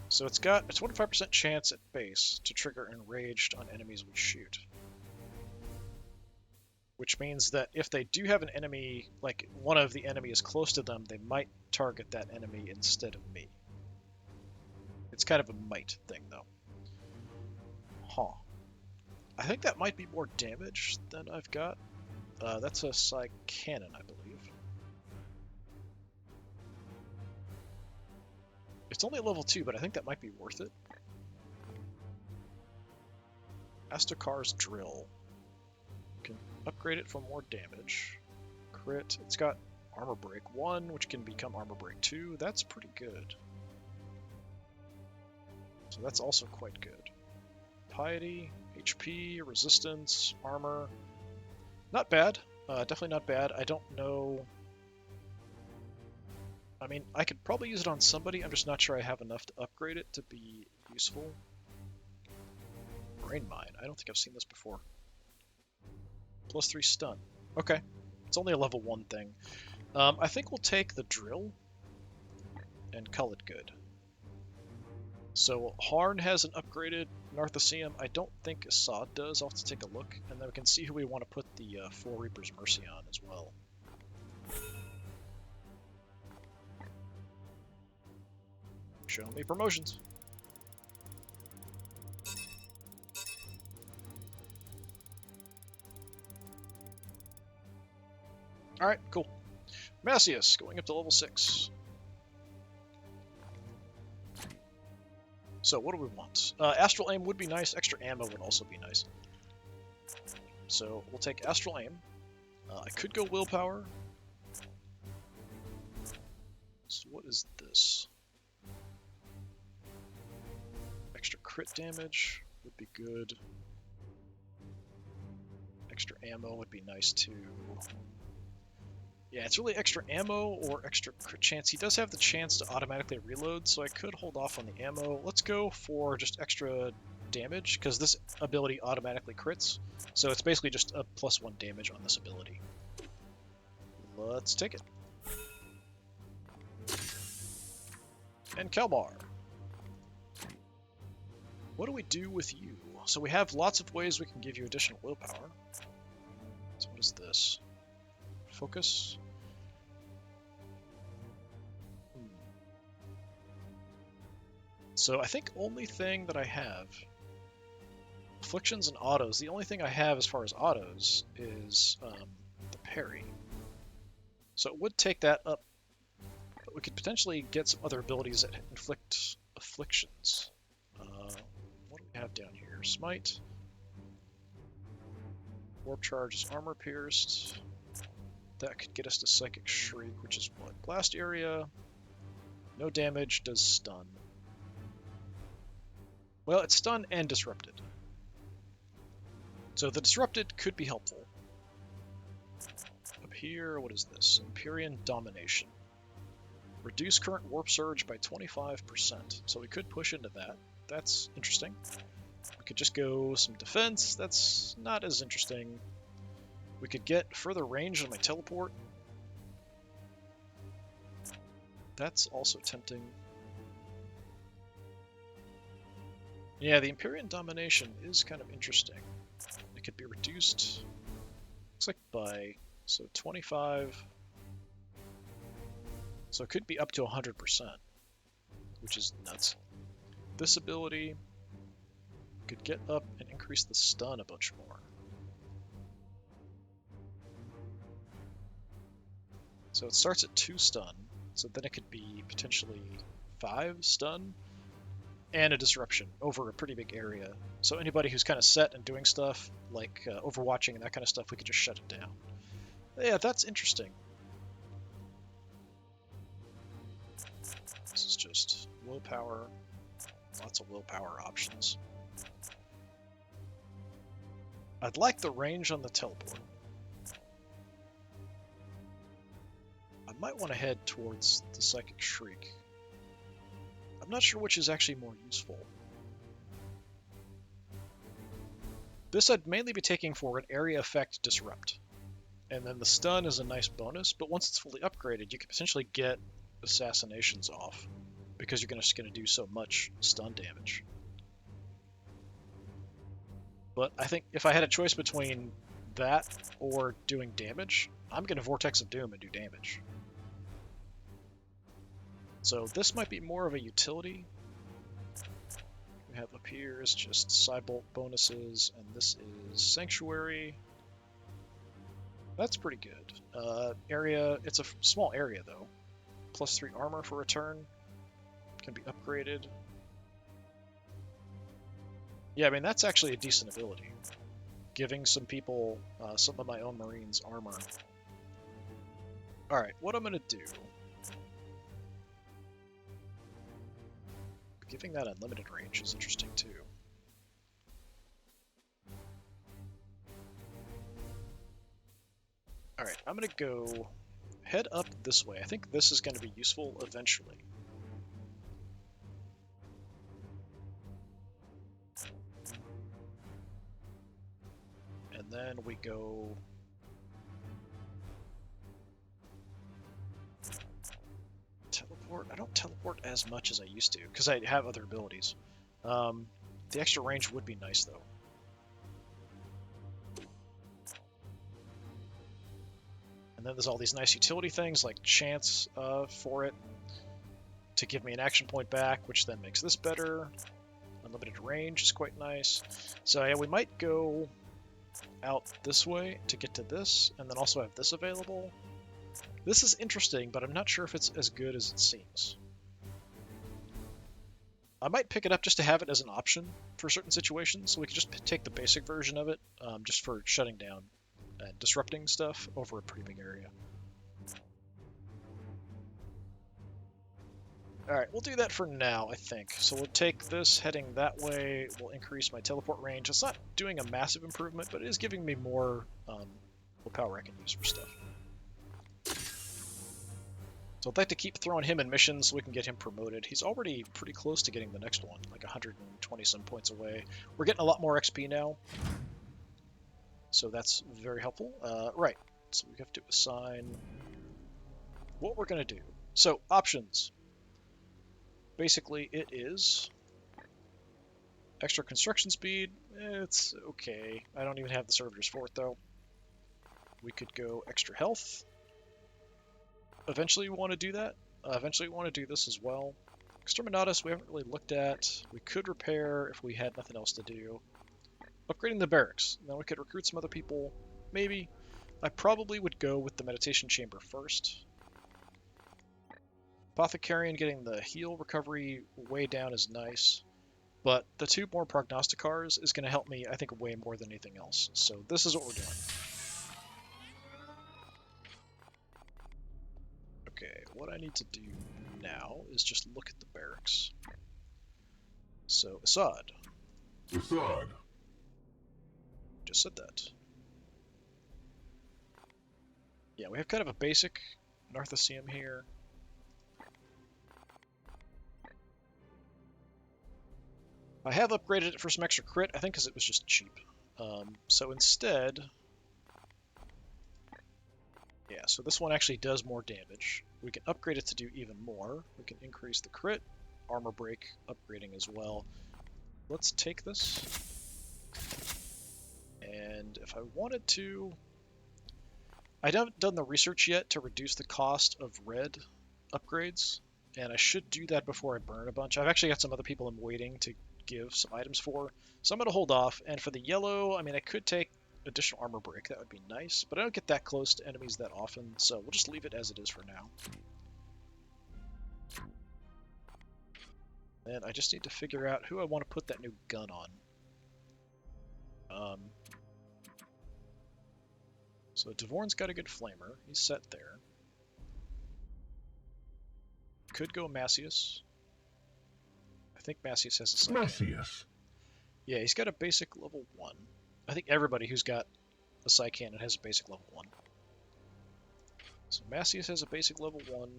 So it's got a 25% chance at base to trigger Enraged on enemies we shoot. Which means that if they do have an enemy, like one of the enemies close to them, they might target that enemy instead of me. It's kind of a might thing, though. Huh. I think that might be more damage than I've got. That's a Psy Cannon, I believe. It's only level 2, but I think that might be worth it. Astokar's Drill. Can upgrade it for more damage. Crit. It's got Armor Break 1, which can become Armor Break 2. That's pretty good. So that's also quite good. Piety, HP, Resistance, Armor. Not bad. Definitely not bad. I don't know... I mean, I could probably use it on somebody. I'm just not sure I have enough to upgrade it to be useful. Brain Mine. I don't think I've seen this before. +3 stun. Okay. It's only a level 1 thing. I think we'll take the drill and call it good. So Harn has an upgraded Narthecium. I don't think Assad does. I'll have to take a look. And then we can see who we want to put the 4 Reaper's Mercy on as well. Show me promotions. Alright, cool. Macius, going up to level 6. So what do we want? Astral Aim would be nice. Extra ammo would also be nice. So we'll take Astral Aim. I could go Willpower. So what is this? Extra crit damage would be good. Extra ammo would be nice too. Yeah, it's really extra ammo or extra crit chance. He does have the chance to automatically reload, so I could hold off on the ammo. Let's go for just extra damage, because this ability automatically crits. So it's basically just a +1 damage on this ability. Let's take it. And Kelbar. What do we do with you? So we have lots of ways we can give you additional willpower. So what is this? Focus. So I think only thing that I have, afflictions and autos, the only thing I have as far as autos is the parry. So it would take that up, but we could potentially get some other abilities that inflict afflictions. What do we have down here? Smite. Warp Charge is armor pierced. That could get us to Psychic Shriek, which is what? Blast area. No damage, does stun. Well, it's stun and disrupted. So the disrupted could be helpful. Up here, what is this? Empyrean Domination. Reduce current warp surge by 25%. So we could push into that. That's interesting. We could just go some defense. That's not as interesting. We could get further range on my teleport. That's also tempting. Yeah, the Empyrean Domination is kind of interesting. It could be reduced, looks like by, so 25. So it could be up to 100%, which is nuts. This ability could get up and increase the stun a bunch more. So it starts at 2 stun, so then it could be potentially 5 stun and a disruption over a pretty big area. So anybody who's kind of set and doing stuff, like overwatching and that kind of stuff, we could just shut it down. Yeah, that's interesting. This is just willpower, lots of willpower options. I'd like the range on the teleport. I might want to head towards the Psychic Shriek. I'm not sure which is actually more useful. This I'd mainly be taking for an area effect disrupt. And then the stun is a nice bonus, but once it's fully upgraded, you can potentially get assassinations off, because you're just going to do so much stun damage. But I think if I had a choice between that or doing damage, I'm going to Vortex of Doom and do damage. So this might be more of a utility. We have up here is just Cybolt bonuses, and this is Sanctuary. That's pretty good. Area, it's a small area though. +3 armor for a turn. Can be upgraded. Yeah, I mean, that's actually a decent ability. Giving some people, some of my own Marines, armor. Alright, what I'm gonna do... Giving that unlimited range is interesting too. Alright, I'm gonna go head up this way. I think this is going to be useful eventually. And then we go... Teleport? I don't teleport as much as I used to, because I have other abilities. The extra range would be nice, though. And then there's all these nice utility things, like chance for it, to give me an action point back, which then makes this better. Unlimited range is quite nice. So yeah, we might go out this way to get to this, and then also have this available. This is interesting, but I'm not sure if it's as good as it seems. I might pick it up just to have it as an option for certain situations, so we could just take the basic version of it, just for shutting down and disrupting stuff over a pretty big area. Alright, we'll do that for now, I think. So we'll take this, heading that way, we'll increase my teleport range. It's not doing a massive improvement, but it is giving me more power I can use for stuff. So I'd like to keep throwing him in missions so we can get him promoted. He's already pretty close to getting the next one, like 120 some points away. We're getting a lot more XP now, so that's very helpful. Right, so we have to assign what we're going to do. So, options. Basically, it is extra construction speed. It's okay. I don't even have the servitors for it, though. We could go extra health. Eventually we want to do that. Eventually we want to do this as well. Exterminatus we haven't really looked at. We could repair if we had nothing else to do. Upgrading the barracks. Then we could recruit some other people. Maybe. I probably would go with the meditation chamber first. Apothecary and getting the heal recovery way down is nice. But the 2 more prognosticars is going to help me, I think, way more than anything else. So this is what we're doing. Okay, what I need to do now is just look at the barracks. So, Assad. Assad. Just said that. Yeah, we have kind of a basic Narthasium here. I have upgraded it for some extra crit, I think because it was just cheap. So instead... Yeah, so this one actually does more damage. We can upgrade it to do even more. We can increase the crit, armor break, upgrading as well. Let's take this. And if I wanted to... I haven't done the research yet to reduce the cost of red upgrades, and I should do that before I burn a bunch. I've actually got some other people I'm waiting to give some items for, so I'm going to hold off. And for the yellow, I mean, I could take additional armor break, that would be nice, but I don't get that close to enemies that often, so we'll just leave it as it is for now. And I just need to figure out who I want to put that new gun on. So Devorn's got a good flamer, he's set there. Could go Macius. I think Macius has a second. Macius. Yeah, he's got a basic level 1. I think everybody who's got a Psy Cannon has a basic level 1. So Macius has a basic level 1.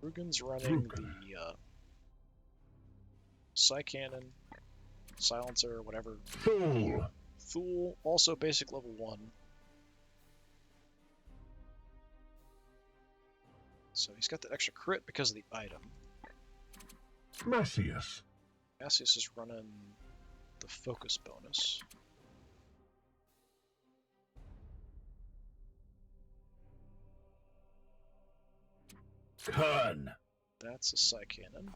Rugen's running the Psy Cannon, Silencer, whatever. Fool. Thule, also basic level 1. So he's got the extra crit because of the item. Macius. Macius is running the focus bonus. Kern. That's a Psy Cannon.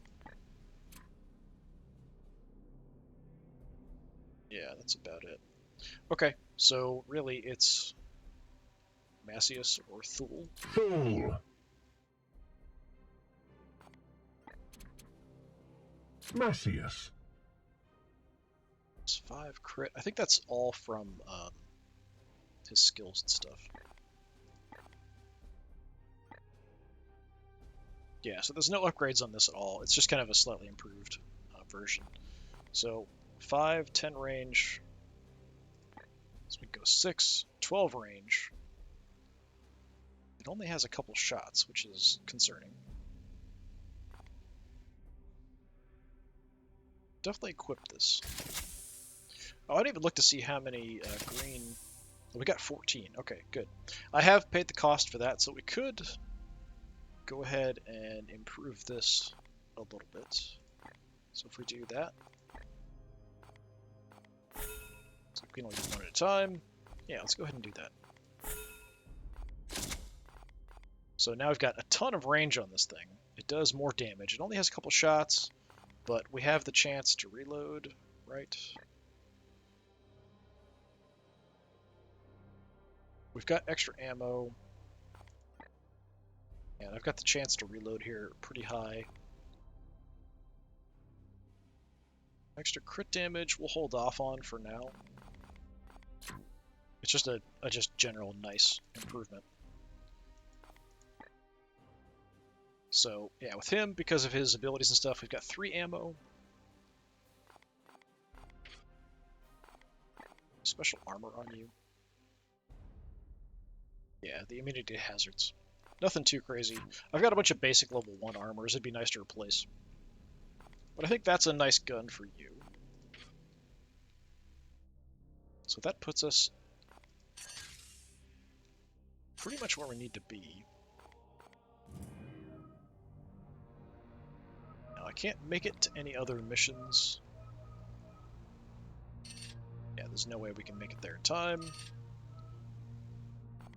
Yeah, that's about it. Okay, so really it's Macius or Thule. Fool. Macius. It's 5 crit. I think that's all from his skills and stuff. Yeah, so there's no upgrades on this at all. It's just kind of a slightly improved version. So 5, 10 range. So we go 6, 12 range. It only has a couple shots, which is concerning. Definitely equip this. Oh, I didn't even look to see how many green... Oh, we got 14. Okay, good. I have paid the cost for that, so we could go ahead and improve this a little bit. So if we do that... So we can only do one at a time. Yeah, let's go ahead and do that. So now we've got a ton of range on this thing. It does more damage. It only has a couple shots, but we have the chance to reload, right? We've got extra ammo. And I've got the chance to reload here pretty high. Extra crit damage we'll hold off on for now. It's just a just general nice improvement. So yeah, with him, because of his abilities and stuff, we've got 3 ammo. Special armor on you. Yeah, the immunity to hazards. Nothing too crazy. I've got a bunch of basic level 1 armors. It'd be nice to replace. But I think that's a nice gun for you. So that puts us pretty much where we need to be. Now, I can't make it to any other missions. Yeah, there's no way we can make it there in time.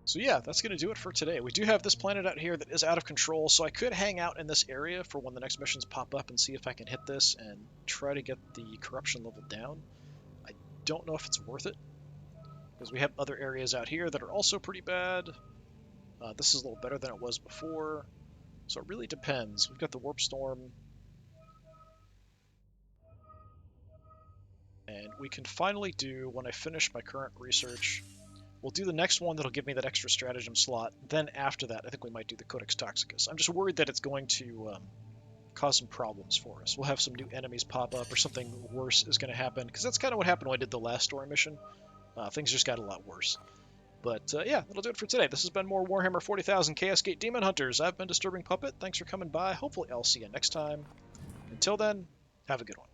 So yeah, that's going to do it for today. We do have this planet out here that is out of control, so I could hang out in this area for when the next missions pop up and see if I can hit this and try to get the corruption level down. I don't know if it's worth it, because we have other areas out here that are also pretty bad. This is a little better than it was before, so it really depends. We've got the Warp Storm, and we can finally do, when I finish my current research, we'll do the next one that'll give me that extra stratagem slot. Then after that, I think we might do the Codex Toxicus. I'm just worried that it's going to cause some problems for us. We'll have some new enemies pop up, or something worse is going to happen, because that's kind of what happened when I did the last story mission. Things just got a lot worse. But yeah, that'll do it for today. This has been more Warhammer 40,000 Chaos Gate Demon Hunters. I've been Disturbing Puppet. Thanks for coming by. Hopefully I'll see you next time. Until then, have a good one.